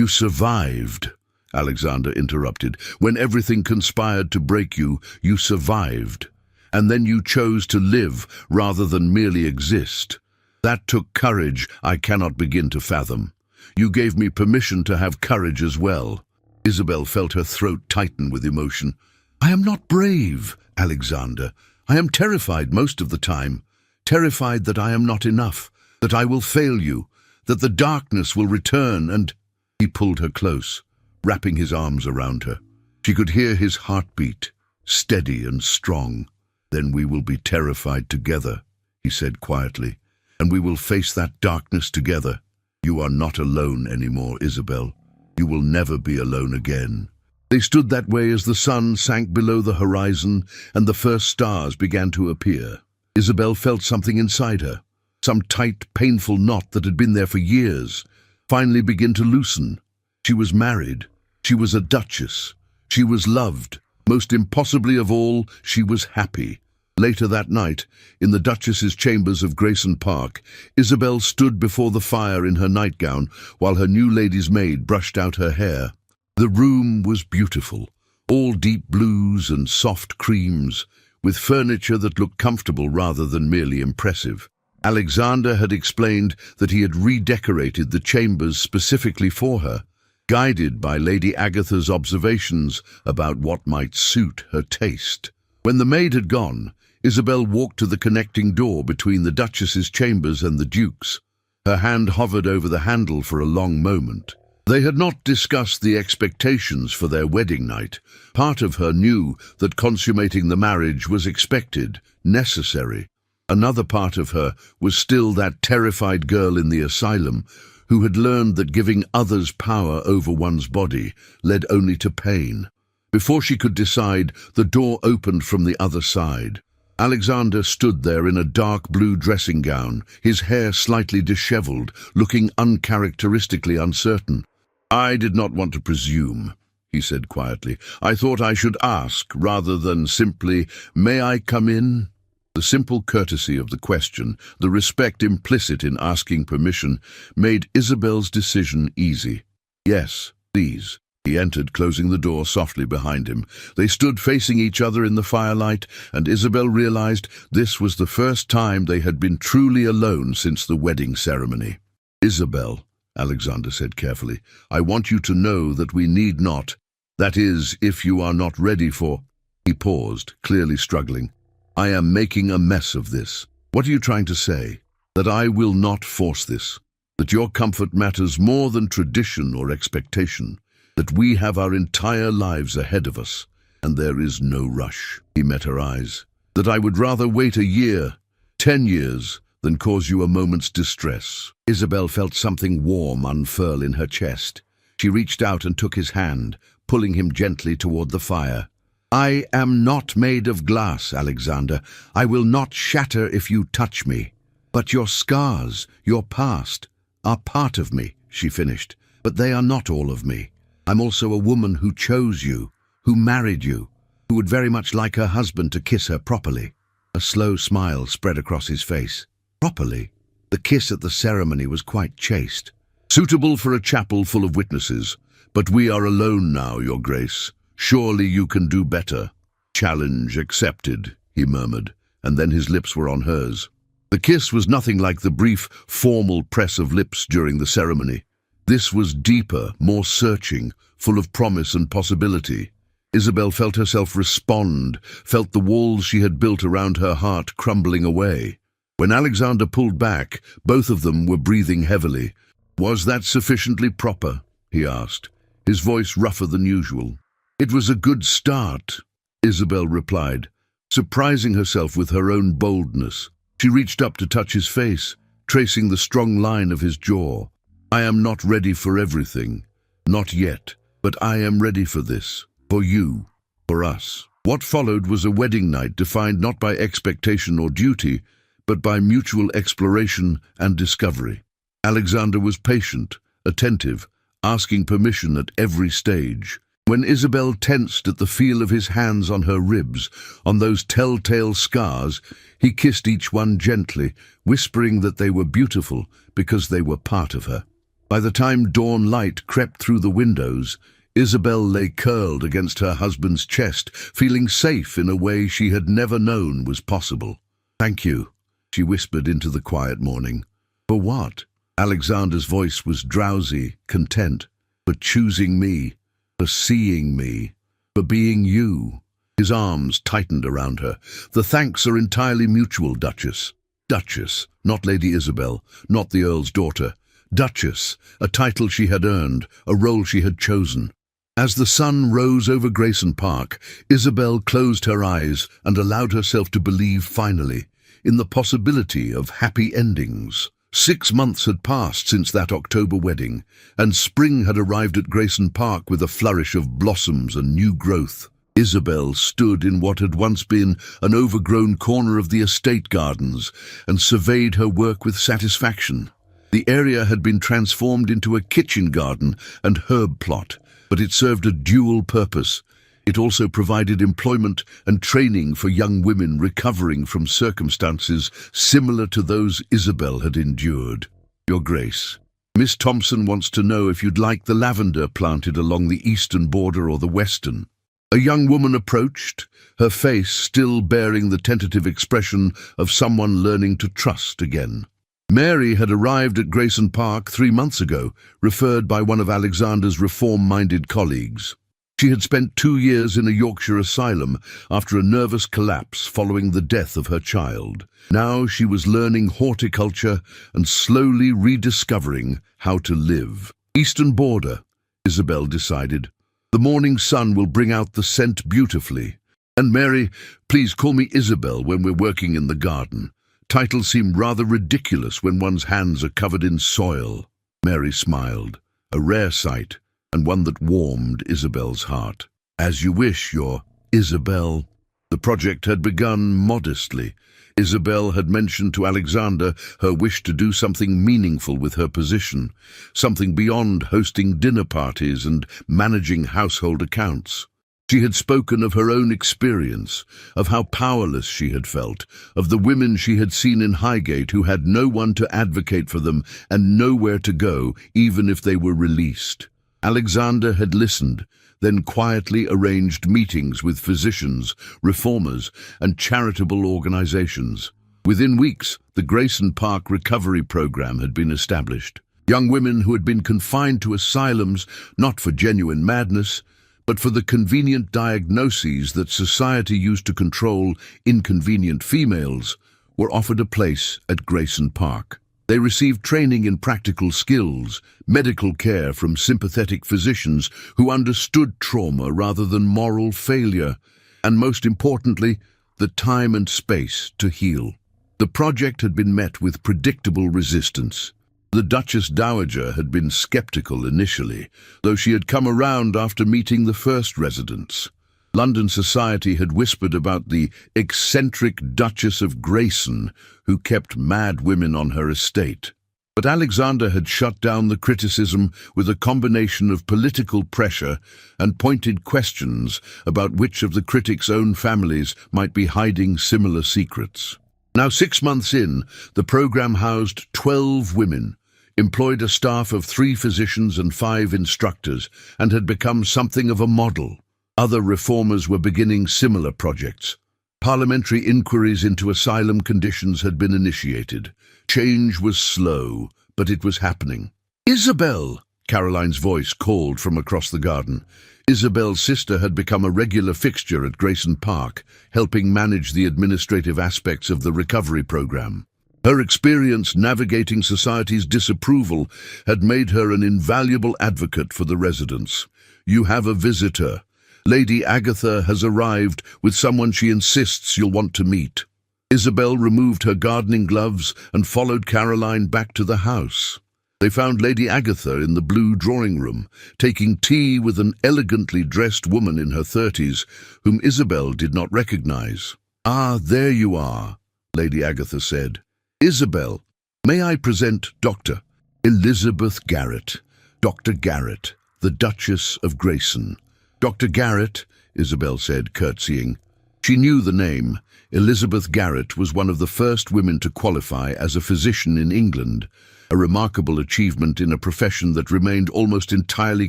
survived. Alexander interrupted. When everything conspired to break you, you survived. And then you chose to live rather than merely exist. That took courage I cannot begin to fathom. You gave me permission to have courage as well. Isabel felt her throat tighten with emotion. I am not brave, Alexander. I am terrified most of the time. Terrified that I am not enough, that I will fail you, that the darkness will return and... He pulled her close, wrapping his arms around her. She could hear his heartbeat, steady and strong. Then we will be terrified together, he said quietly, and we will face that darkness together. You are not alone anymore, Isabel. You will never be alone again. They stood that way as the sun sank below the horizon and the first stars began to appear. Isabel felt something inside her, some tight, painful knot that had been there for years, finally begin to loosen. She was married. She was a duchess. She was loved. Most impossibly of all, she was happy. Later that night, in the Duchess's chambers of Grayson Park, Isabel stood before the fire in her nightgown while her new lady's maid brushed out her hair. The room was beautiful, all deep blues and soft creams, with furniture that looked comfortable rather than merely impressive. Alexander had explained that he had redecorated the chambers specifically for her, guided by Lady Agatha's observations about what might suit her taste. When the maid had gone, Isabel walked to the connecting door between the Duchess's chambers and the Duke's. Her hand hovered over the handle for a long moment. They had not discussed the expectations for their wedding night. Part of her knew that consummating the marriage was expected, necessary. Another part of her was still that terrified girl in the asylum who had learned that giving others power over one's body led only to pain. Before she could decide, the door opened from the other side. Alexander stood there in a dark blue dressing gown, his hair slightly disheveled, looking uncharacteristically uncertain. I did not want to presume, he said quietly. I thought I should ask, rather than simply, may I come in? The simple courtesy of the question, the respect implicit in asking permission, made Isabel's decision easy. Yes, please. He entered, closing the door softly behind him. They stood facing each other in the firelight, and Isabel realized this was the first time they had been truly alone since the wedding ceremony. Isabel, Alexander said carefully, I want you to know that we need not. That is, if you are not ready for... He paused, clearly struggling. I am making a mess of this. What are you trying to say? That I will not force this. That your comfort matters more than tradition or expectation. That we have our entire lives ahead of us, and there is no rush. He met her eyes. That I would rather wait a year, 10 years, than cause you a moment's distress. Isabel felt something warm unfurl in her chest. She reached out and took his hand, pulling him gently toward the fire. I am not made of glass, Alexander. I will not shatter if you touch me. But your scars, your past, are part of me, she finished. But they are not all of me. I'm also a woman who chose you, who married you, who would very much like her husband to kiss her properly. A slow smile spread across his face. Properly? The kiss at the ceremony was quite chaste. Suitable for a chapel full of witnesses. But we are alone now, Your Grace. Surely you can do better. Challenge accepted, he murmured, and then his lips were on hers. The kiss was nothing like the brief, formal press of lips during the ceremony. This was deeper, more searching, full of promise and possibility. Isabel felt herself respond, felt the walls she had built around her heart crumbling away. When Alexander pulled back, both of them were breathing heavily. Was that sufficiently proper? He asked, his voice rougher than usual. It was a good start, Isabel replied, surprising herself with her own boldness. She reached up to touch his face, tracing the strong line of his jaw. I am not ready for everything. Not yet. But I am ready for this. For you. For us. What followed was a wedding night defined not by expectation or duty, but by mutual exploration and discovery. Alexander was patient, attentive, asking permission at every stage. When Isabel tensed at the feel of his hands on her ribs, on those telltale scars, he kissed each one gently, whispering that they were beautiful because they were part of her. By the time dawn light crept through the windows, Isabel lay curled against her husband's chest, feeling safe in a way she had never known was possible. "Thank you," she whispered into the quiet morning. "For what?" Alexander's voice was drowsy, content. "For choosing me, for seeing me, for being you." His arms tightened around her. "The thanks are entirely mutual, Duchess." Duchess, not Lady Isabel, not the Earl's daughter. Duchess, a title she had earned, a role she had chosen. As the sun rose over Grayson Park, Isabel closed her eyes and allowed herself to believe finally in the possibility of happy endings. 6 months had passed since that October wedding, and spring had arrived at Grayson Park with a flourish of blossoms and new growth. Isabel stood in what had once been an overgrown corner of the estate gardens and surveyed her work with satisfaction. The area had been transformed into a kitchen garden and herb plot, but it served a dual purpose. It also provided employment and training for young women recovering from circumstances similar to those Isabel had endured. "Your Grace, Miss Thompson wants to know if you'd like the lavender planted along the eastern border or the western." A young woman approached, her face still bearing the tentative expression of someone learning to trust again. Mary had arrived at Grayson Park 3 months ago, referred by one of Alexander's reform-minded colleagues. She had spent 2 years in a Yorkshire asylum after a nervous collapse following the death of her child. Now she was learning horticulture and slowly rediscovering how to live. Eastern border, Isabel decided. The morning sun will bring out the scent beautifully. And Mary, please call me Isabel when we're working in the garden. Titles seem rather ridiculous when one's hands are covered in soil. Mary smiled, a rare sight, and one that warmed Isabel's heart. "As you wish, your Isabel." The project had begun modestly. Isabel had mentioned to Alexander her wish to do something meaningful with her position, something beyond hosting dinner parties and managing household accounts. She had spoken of her own experience, of how powerless she had felt, of the women she had seen in Highgate who had no one to advocate for them and nowhere to go, even if they were released. Alexander had listened, then quietly arranged meetings with physicians, reformers, and charitable organizations. Within weeks, the Grayson Park Recovery Program had been established. Young women who had been confined to asylums, not for genuine madness, but for the convenient diagnoses that society used to control inconvenient females, were offered a place at Grayson Park. They received training in practical skills, medical care from sympathetic physicians who understood trauma rather than moral failure, and most importantly, the time and space to heal. The project had been met with predictable resistance. The Duchess Dowager had been skeptical initially, though she had come around after meeting the first residents. London society had whispered about the eccentric Duchess of Grayson, who kept mad women on her estate. But Alexander had shut down the criticism with a combination of political pressure and pointed questions about which of the critics' own families might be hiding similar secrets. Now 6 months in, the program housed 12 women, employed a staff of 3 physicians and 5 instructors, and had become something of a model. Other reformers were beginning similar projects. Parliamentary inquiries into asylum conditions had been initiated. Change was slow, but it was happening. "Isabel!" Caroline's voice called from across the garden. Isabel's sister had become a regular fixture at Grayson Park, helping manage the administrative aspects of the recovery program. Her experience navigating society's disapproval had made her an invaluable advocate for the residents. "You have a visitor. Lady Agatha has arrived with someone she insists you'll want to meet." Isabel removed her gardening gloves and followed Caroline back to the house. They found Lady Agatha in the blue drawing room, taking tea with an elegantly dressed woman in her 30s, whom Isabel did not recognize. "Ah, there you are," Lady Agatha said. "Isabel, may I present Dr. Elizabeth Garrett, Dr. Garrett, the Duchess of Grayson." Dr. Garrett, Isabel said, curtsying. She knew the name. Elizabeth Garrett was one of the first women to qualify as a physician in England, a remarkable achievement in a profession that remained almost entirely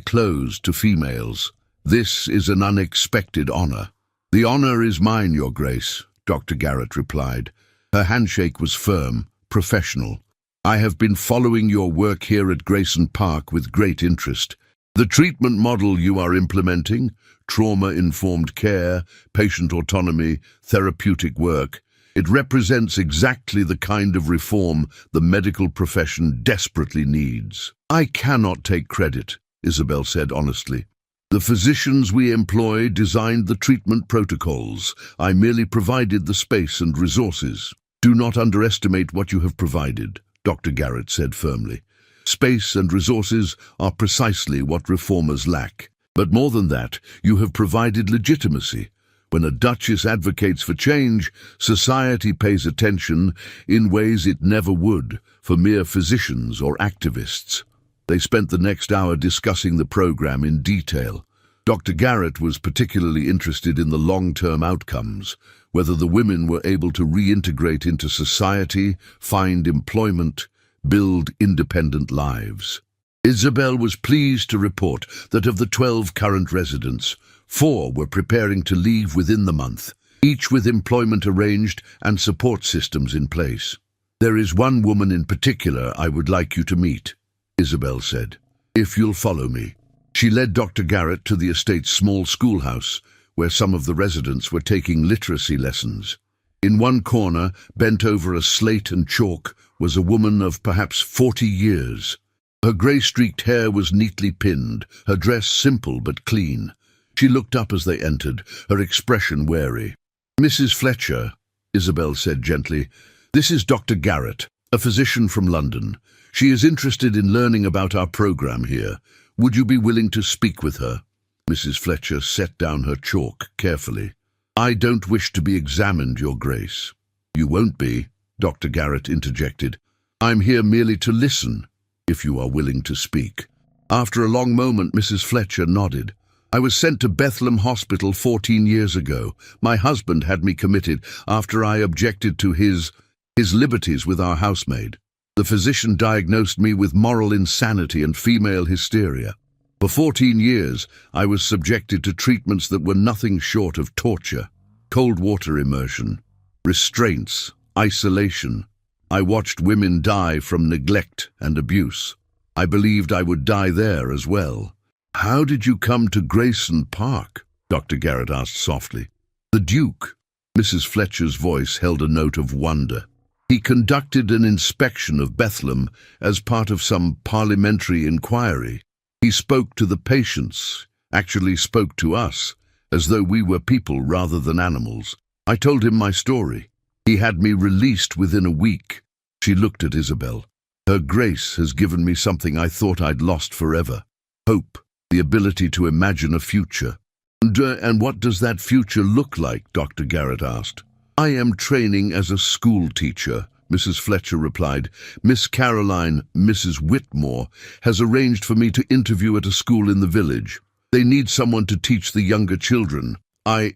closed to females. This is an unexpected honor. The honor is mine, Your Grace, Dr. Garrett replied. Her handshake was firm, professional. I have been following your work here at Grayson Park with great interest. The treatment model you are implementing, trauma-informed care, patient autonomy, therapeutic work, it represents exactly the kind of reform the medical profession desperately needs. I cannot take credit, Isabel said honestly. The physicians we employ designed the treatment protocols. I merely provided the space and resources. Do not underestimate what you have provided, Dr. Garrett said firmly. Space and resources are precisely what reformers lack. But more than that, you have provided legitimacy. When a duchess advocates for change, society pays attention in ways it never would for mere physicians or activists. They spent the next hour discussing the program in detail. Dr. Garrett was particularly interested in the long-term outcomes, whether the women were able to reintegrate into society, find employment, build independent lives. Isabel was pleased to report that of the 12 current residents, 4 were preparing to leave within the month, each with employment arranged and support systems in place. There is one woman in particular I would like you to meet, Isabel said, if you'll follow me. She led Dr. Garrett to the estate's small schoolhouse, where some of the residents were taking literacy lessons. In one corner, bent over a slate and chalk, was a woman of perhaps 40 years. Her grey-streaked hair was neatly pinned, her dress simple but clean. She looked up as they entered, her expression wary. Mrs. Fletcher, Isabel said gently, this is Dr. Garrett, a physician from London. She is interested in learning about our program here. Would you be willing to speak with her? Mrs. Fletcher set down her chalk carefully. I don't wish to be examined, Your Grace. You won't be, Dr. Garrett interjected. I'm here merely to listen, if you are willing to speak. After a long moment, Mrs. Fletcher nodded. I was sent to Bethlehem Hospital 14 years ago. My husband had me committed after I objected to his liberties with our housemaid. The physician diagnosed me with moral insanity and female hysteria. For 14 years, I was subjected to treatments that were nothing short of torture, cold water immersion, restraints, isolation. I watched women die from neglect and abuse. I believed I would die there as well. How did you come to Grayson Park? Dr. Garrett asked softly. The Duke. Mrs. Fletcher's voice held a note of wonder. He conducted an inspection of Bethlehem as part of some parliamentary inquiry. He spoke to the patients, actually spoke to us, as though we were people rather than animals. I told him my story. He had me released within a week. She looked at Isabel. Her Grace has given me something I thought I'd lost forever. Hope, the ability to imagine a future. And what does that future look like? Dr. Garrett asked. I am training as a school teacher, Mrs. Fletcher replied. Miss Caroline, Mrs. Whitmore, has arranged for me to interview at a school in the village. They need someone to teach the younger children. I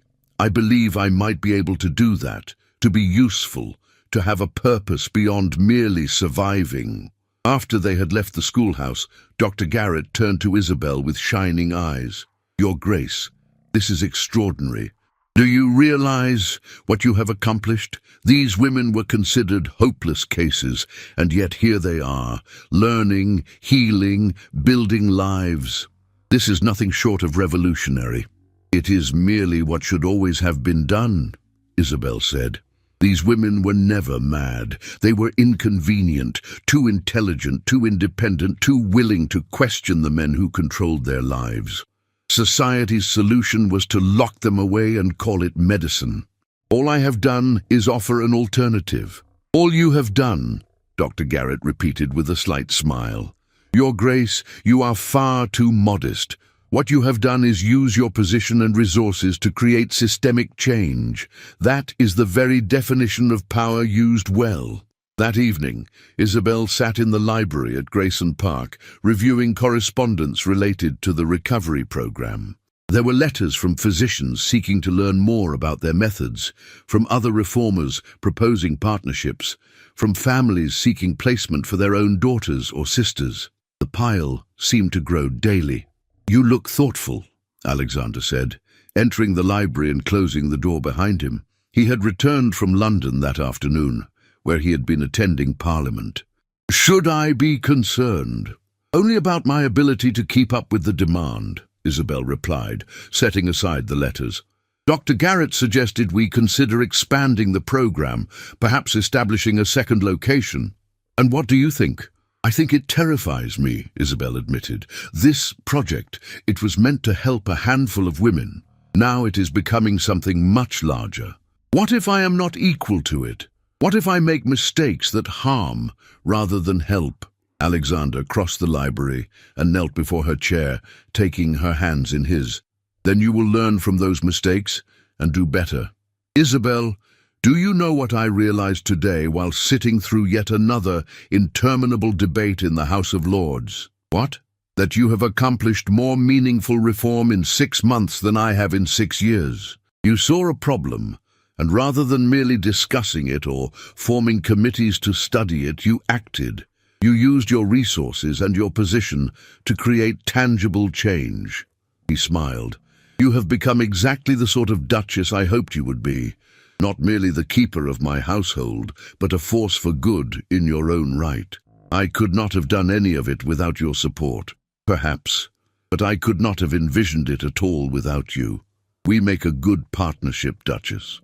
believe I might be able to do that, to be useful, to have a purpose beyond merely surviving. After they had left the schoolhouse, Dr. Garrett turned to Isabel with shining eyes. Your Grace, this is extraordinary. Do you realize what you have accomplished? These women were considered hopeless cases, and yet here they are, learning, healing, building lives. This is nothing short of revolutionary. It is merely what should always have been done, Isabel said. These women were never mad. They were inconvenient, too intelligent, too independent, too willing to question the men who controlled their lives. Society's solution was to lock them away and call it medicine. All I have done is offer an alternative. All you have done, Dr. Garrett repeated with a slight smile. Your Grace, you are far too modest. What you have done is use your position and resources to create systemic change. That is the very definition of power used well. That evening, Isabel sat in the library at Grayson Park, reviewing correspondence related to the recovery program. There were letters from physicians seeking to learn more about their methods, from other reformers proposing partnerships, from families seeking placement for their own daughters or sisters. The pile seemed to grow daily. "You look thoughtful," Alexander said, entering the library and closing the door behind him. He had returned from London that afternoon, where he had been attending Parliament. "Should I be concerned?" "Only about my ability to keep up with the demand," Isabel replied, setting aside the letters. "Dr. Garrett suggested we consider expanding the program, perhaps establishing a second location." "And what do you think?" "I think it terrifies me," Isabel admitted. "This project, it was meant to help a handful of women. Now it is becoming something much larger. What if I am not equal to it? What if I make mistakes that harm rather than help?" Alexander crossed the library and knelt before her chair, taking her hands in his. "Then you will learn from those mistakes and do better. Isabel, do you know what I realized today while sitting through yet another interminable debate in the House of Lords?" "What?" "That you have accomplished more meaningful reform in 6 months than I have in 6 years. You saw a problem, and rather than merely discussing it or forming committees to study it, you acted. You used your resources and your position to create tangible change." He smiled. "You have become exactly the sort of duchess I hoped you would be. Not merely the keeper of my household, but a force for good in your own right. I could not have done any of it without your support. Perhaps, but I could not have envisioned it at all without you. We make a good partnership, Duchess."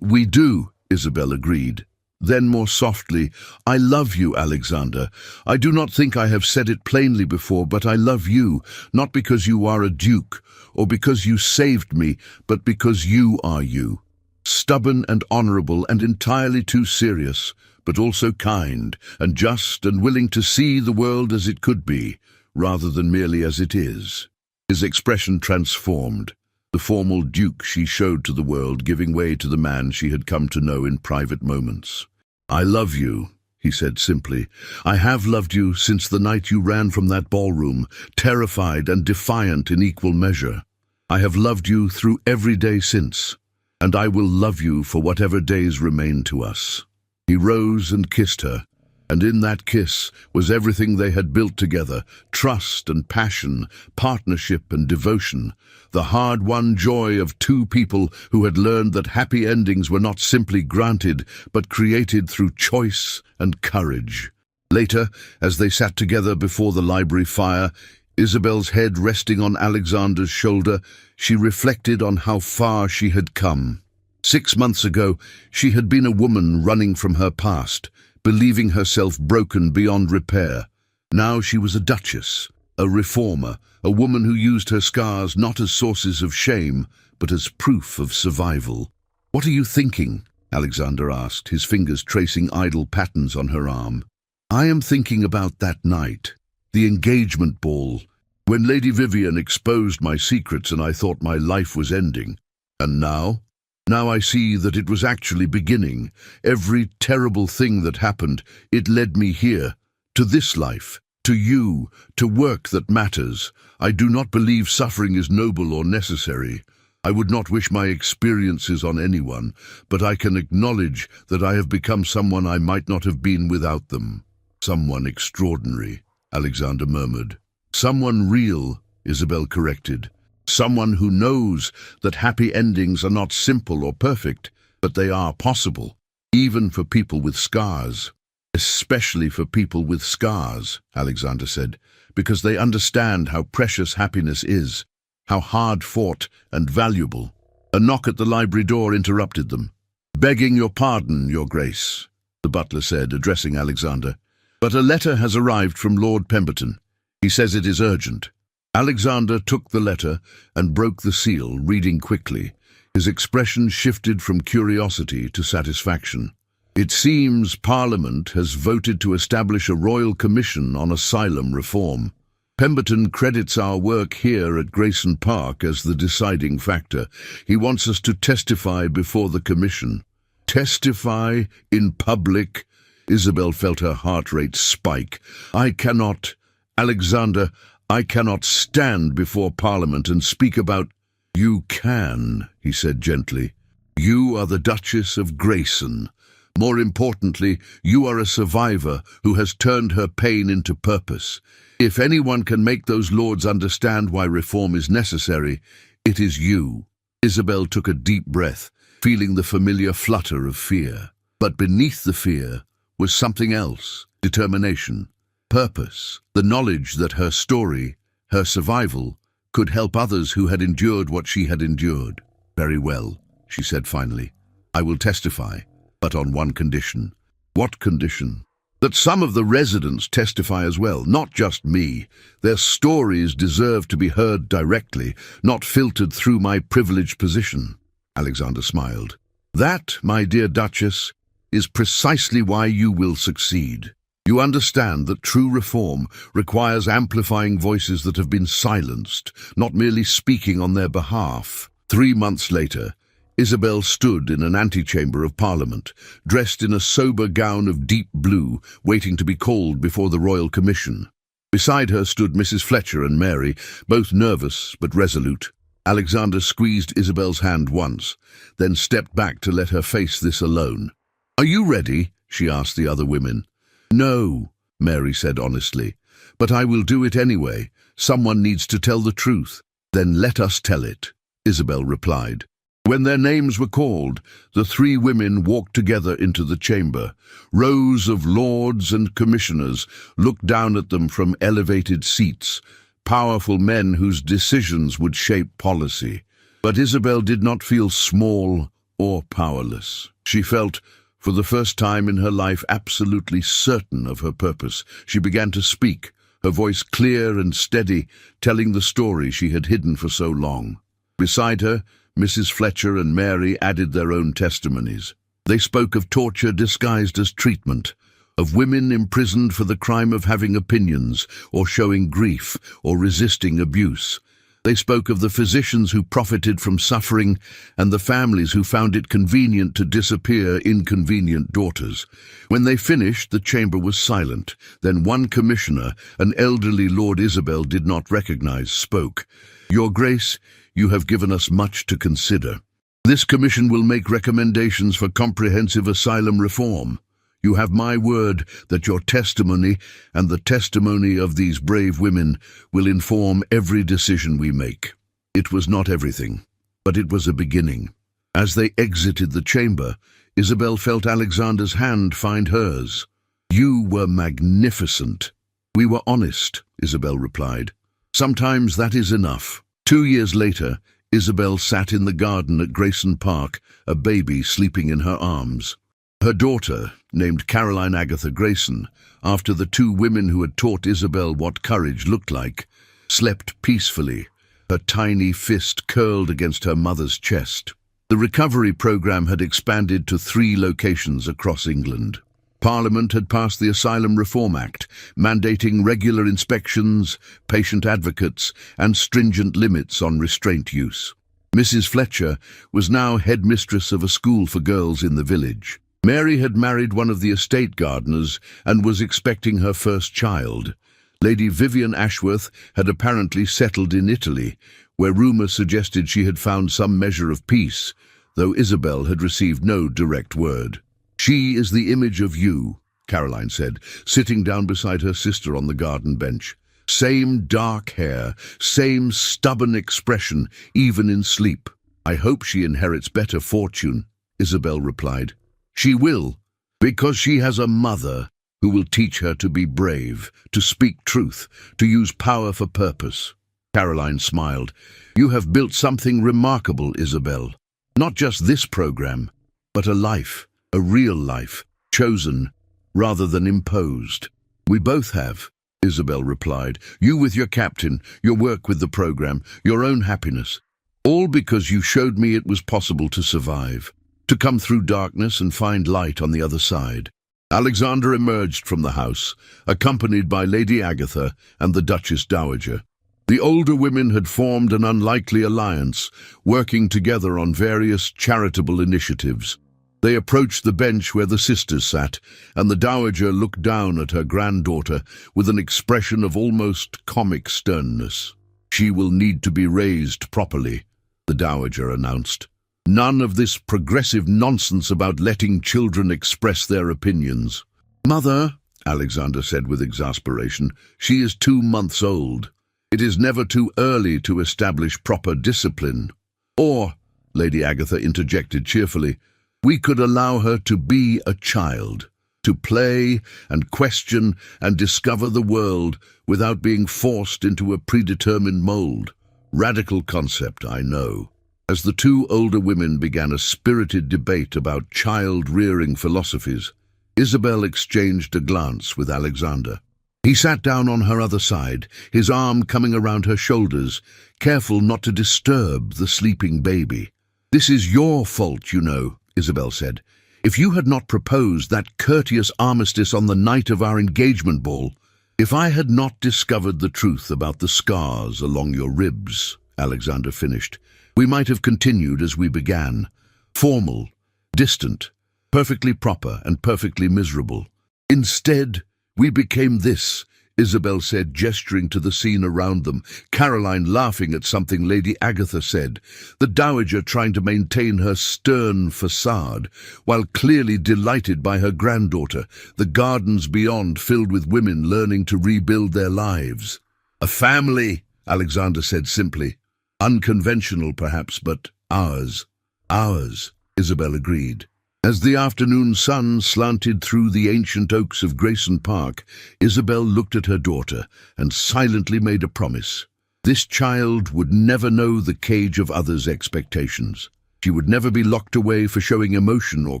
"We do," Isabel agreed. Then more softly, "I love you, Alexander. I do not think I have said it plainly before, but I love you, not because you are a duke, or because you saved me, but because you are you. Stubborn and honorable and entirely too serious, but also kind and just and willing to see the world as it could be, rather than merely as it is." His expression transformed. The formal duke she showed to the world giving way to the man she had come to know in private moments. "I love you," he said simply. "I have loved you since the night you ran from that ballroom, terrified and defiant in equal measure. I have loved you through every day since, and I will love you for whatever days remain to us." He rose and kissed her, and in that kiss was everything they had built together: trust and passion, partnership and devotion, the hard-won joy of two people who had learned that happy endings were not simply granted, but created through choice and courage. Later, as they sat together before the library fire, Isabel's head resting on Alexander's shoulder, she reflected on how far she had come. 6 months ago, she had been a woman running from her past, believing herself broken beyond repair. Now she was a duchess, a reformer, a woman who used her scars not as sources of shame, but as proof of survival. "What are you thinking?" Alexander asked, his fingers tracing idle patterns on her arm. "I am thinking about that night, the engagement ball, when Lady Vivian exposed my secrets and I thought my life was ending. And now? Now I see that it was actually beginning. Every terrible thing that happened, it led me here, to this life, to you, to work that matters. I do not believe suffering is noble or necessary. I would not wish my experiences on anyone, but I can acknowledge that I have become someone I might not have been without them." "Someone extraordinary," Alexander murmured. "Someone real," Isabel corrected. "Someone who knows that happy endings are not simple or perfect, but they are possible, even for people with scars." "Especially for people with scars," Alexander said, "because they understand how precious happiness is, how hard-fought and valuable." A knock at the library door interrupted them. "Begging your pardon, Your Grace," the butler said, addressing Alexander, "but a letter has arrived from Lord Pemberton. He says it is urgent." Alexander took the letter and broke the seal, reading quickly. His expression shifted from curiosity to satisfaction. "It seems Parliament has voted to establish a royal commission on asylum reform. Pemberton credits our work here at Grayson Park as the deciding factor. He wants us to testify before the commission." "Testify in public?" Isabel felt her heart rate spike. "I cannot, Alexander, I cannot stand before Parliament and speak about—" "You can," he said gently. "You are the Duchess of Grayson. More importantly, you are a survivor who has turned her pain into purpose. If anyone can make those lords understand why reform is necessary, it is you." Isabel took a deep breath, feeling the familiar flutter of fear. But beneath the fear was something else: determination, purpose, the knowledge that her story, her survival, could help others who had endured what she had endured. "Very well," she said finally. "I will testify, but on one condition." "What condition?" "That some of the residents testify as well, not just me. Their stories deserve to be heard directly, not filtered through my privileged position." Alexander smiled. "That, my dear Duchess, is precisely why you will succeed. You understand that true reform requires amplifying voices that have been silenced, not merely speaking on their behalf." 3 months later, Isabel stood in an antechamber of Parliament, dressed in a sober gown of deep blue, waiting to be called before the Royal Commission. Beside her stood Mrs. Fletcher and Mary, both nervous but resolute. Alexander squeezed Isabel's hand once, then stepped back to let her face this alone. "Are you ready?" she asked the other women. "No," Mary said honestly, "but I will do it anyway. Someone needs to tell the truth." "Then let us tell it," Isabel replied. When their names were called, the 3 women walked together into the chamber. Rows of lords and commissioners looked down at them from elevated seats, powerful men whose decisions would shape policy. But Isabel did not feel small or powerless. She felt, for the first time in her life, absolutely certain of her purpose. She began to speak, her voice clear and steady, telling the story she had hidden for so long. Beside her, Mrs. Fletcher and Mary added their own testimonies. They spoke of torture disguised as treatment, of women imprisoned for the crime of having opinions, or showing grief, or resisting abuse. They spoke of the physicians who profited from suffering, and the families who found it convenient to disappear inconvenient daughters. When they finished, the chamber was silent. Then one commissioner, an elderly Lord Isabel did not recognize, spoke. "Your Grace, you have given us much to consider. This commission will make recommendations for comprehensive asylum reform. You have my word that your testimony and the testimony of these brave women will inform every decision we make." It was not everything, but it was a beginning. As they exited the chamber, Isabel felt Alexander's hand find hers. "You were magnificent." "We were honest," Isabel replied. "Sometimes that is enough." 2 years later, Isabel sat in the garden at Grayson Park, a baby sleeping in her arms. Her daughter, named Caroline Agatha Grayson, after the 2 women who had taught Isabel what courage looked like, slept peacefully, her tiny fist curled against her mother's chest. The recovery program had expanded to 3 locations across England. Parliament had passed the Asylum Reform Act, mandating regular inspections, patient advocates, and stringent limits on restraint use. Mrs. Fletcher was now headmistress of a school for girls in the village. Mary had married one of the estate gardeners and was expecting her first child. Lady Vivian Ashworth had apparently settled in Italy, where rumour suggested she had found some measure of peace, though Isabel had received no direct word. "She is the image of you," Caroline said, sitting down beside her sister on the garden bench. "Same dark hair, same stubborn expression, even in sleep." "I hope she inherits better fortune," Isabel replied. "She will, because she has a mother who will teach her to be brave, to speak truth, to use power for purpose." Caroline smiled. "You have built something remarkable, Isabel. Not just this program, but a life, a real life, chosen rather than imposed." "We both have," Isabel replied. "You with your captain, your work with the program, your own happiness. All because you showed me it was possible to survive, to come through darkness and find light on the other side." Alexander emerged from the house, accompanied by Lady Agatha and the Duchess Dowager. The older women had formed an unlikely alliance, working together on various charitable initiatives. They approached the bench where the sisters sat, and the Dowager looked down at her granddaughter with an expression of almost comic sternness. "She will need to be raised properly." the dowager announced. "None of this progressive nonsense about letting children express their opinions." "Mother," Alexander said with exasperation, "she is 2 months old. It is never too early to establish proper discipline." "Or," Lady Agatha interjected cheerfully, "we could allow her to be a child, to play and question and discover the world without being forced into a predetermined mold." Radical concept, I know. As the 2 older women began a spirited debate about child-rearing philosophies, Isabel exchanged a glance with Alexander. He sat down on her other side, his arm coming around her shoulders, careful not to disturb the sleeping baby. "This is your fault, you know," Isabel said. "If you had not proposed that courteous armistice on the night of our engagement ball, if I had not discovered the truth about the scars along your ribs," Alexander finished, "we might have continued as we began, formal, distant, perfectly proper and perfectly miserable. Instead, we became this," Isabel said, gesturing to the scene around them, Caroline laughing at something Lady Agatha said, the dowager trying to maintain her stern facade, while clearly delighted by her granddaughter, the gardens beyond filled with women learning to rebuild their lives. "A family," Alexander said simply. "Unconventional, perhaps, but ours." "Ours," Isabel agreed. As the afternoon sun slanted through the ancient oaks of Grayson Park, Isabel looked at her daughter and silently made a promise. This child would never know the cage of others' expectations. She would never be locked away for showing emotion or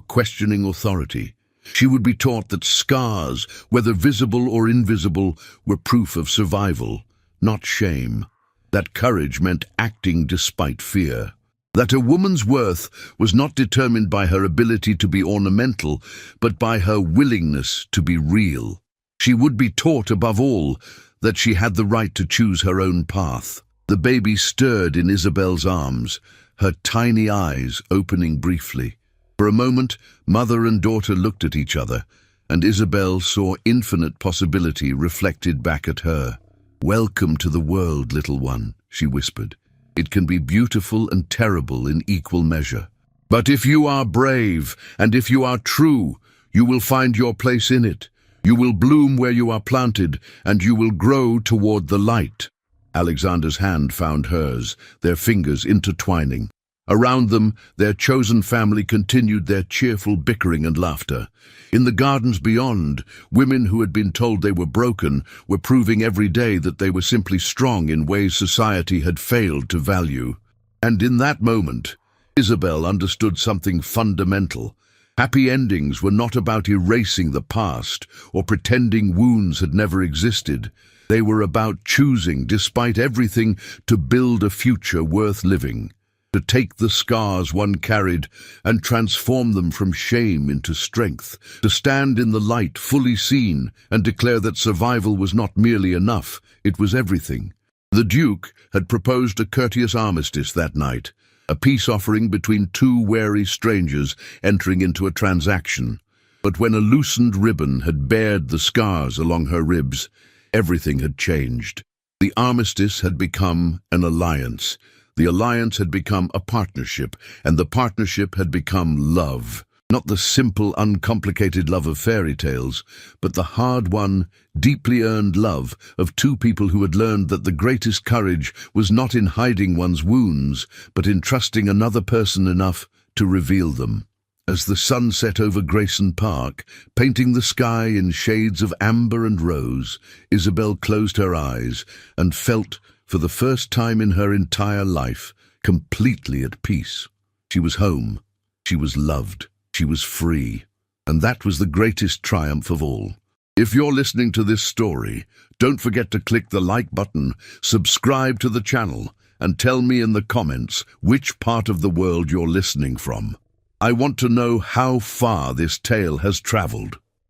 questioning authority. She would be taught that scars, whether visible or invisible, were proof of survival, not shame. That courage meant acting despite fear. That a woman's worth was not determined by her ability to be ornamental, but by her willingness to be real. She would be taught, above all, that she had the right to choose her own path. The baby stirred in Isabel's arms, her tiny eyes opening briefly. For a moment, mother and daughter looked at each other, and Isabel saw infinite possibility reflected back at her. "Welcome to the world, little one," she whispered. "It can be beautiful and terrible in equal measure. But if you are brave, and if you are true, you will find your place in it. You will bloom where you are planted, and you will grow toward the light." Alexander's hand found hers, their fingers intertwining. Around them, their chosen family continued their cheerful bickering and laughter. In the gardens beyond, women who had been told they were broken were proving every day that they were simply strong in ways society had failed to value. And in that moment, Isabel understood something fundamental. Happy endings were not about erasing the past or pretending wounds had never existed. They were about choosing, despite everything, to build a future worth living. To take the scars one carried and transform them from shame into strength, to stand in the light fully seen and declare that survival was not merely enough, it was everything. The Duke had proposed a courteous armistice that night, a peace offering between 2 wary strangers entering into a transaction. But when a loosened ribbon had bared the scars along her ribs, everything had changed. The armistice had become an alliance. The alliance had become a partnership, and the partnership had become love. Not the simple, uncomplicated love of fairy tales, but the hard-won, deeply earned love of 2 people who had learned that the greatest courage was not in hiding one's wounds, but in trusting another person enough to reveal them. As the sun set over Grayson Park, painting the sky in shades of amber and rose, Isabel closed her eyes and felt, for the first time in her entire life, completely at peace. She was home. She was loved. She was free. And that was the greatest triumph of all. If you're listening to this story, don't forget to click the like button, subscribe to the channel, and tell me in the comments which part of the world you're listening from. I want to know how far this tale has traveled.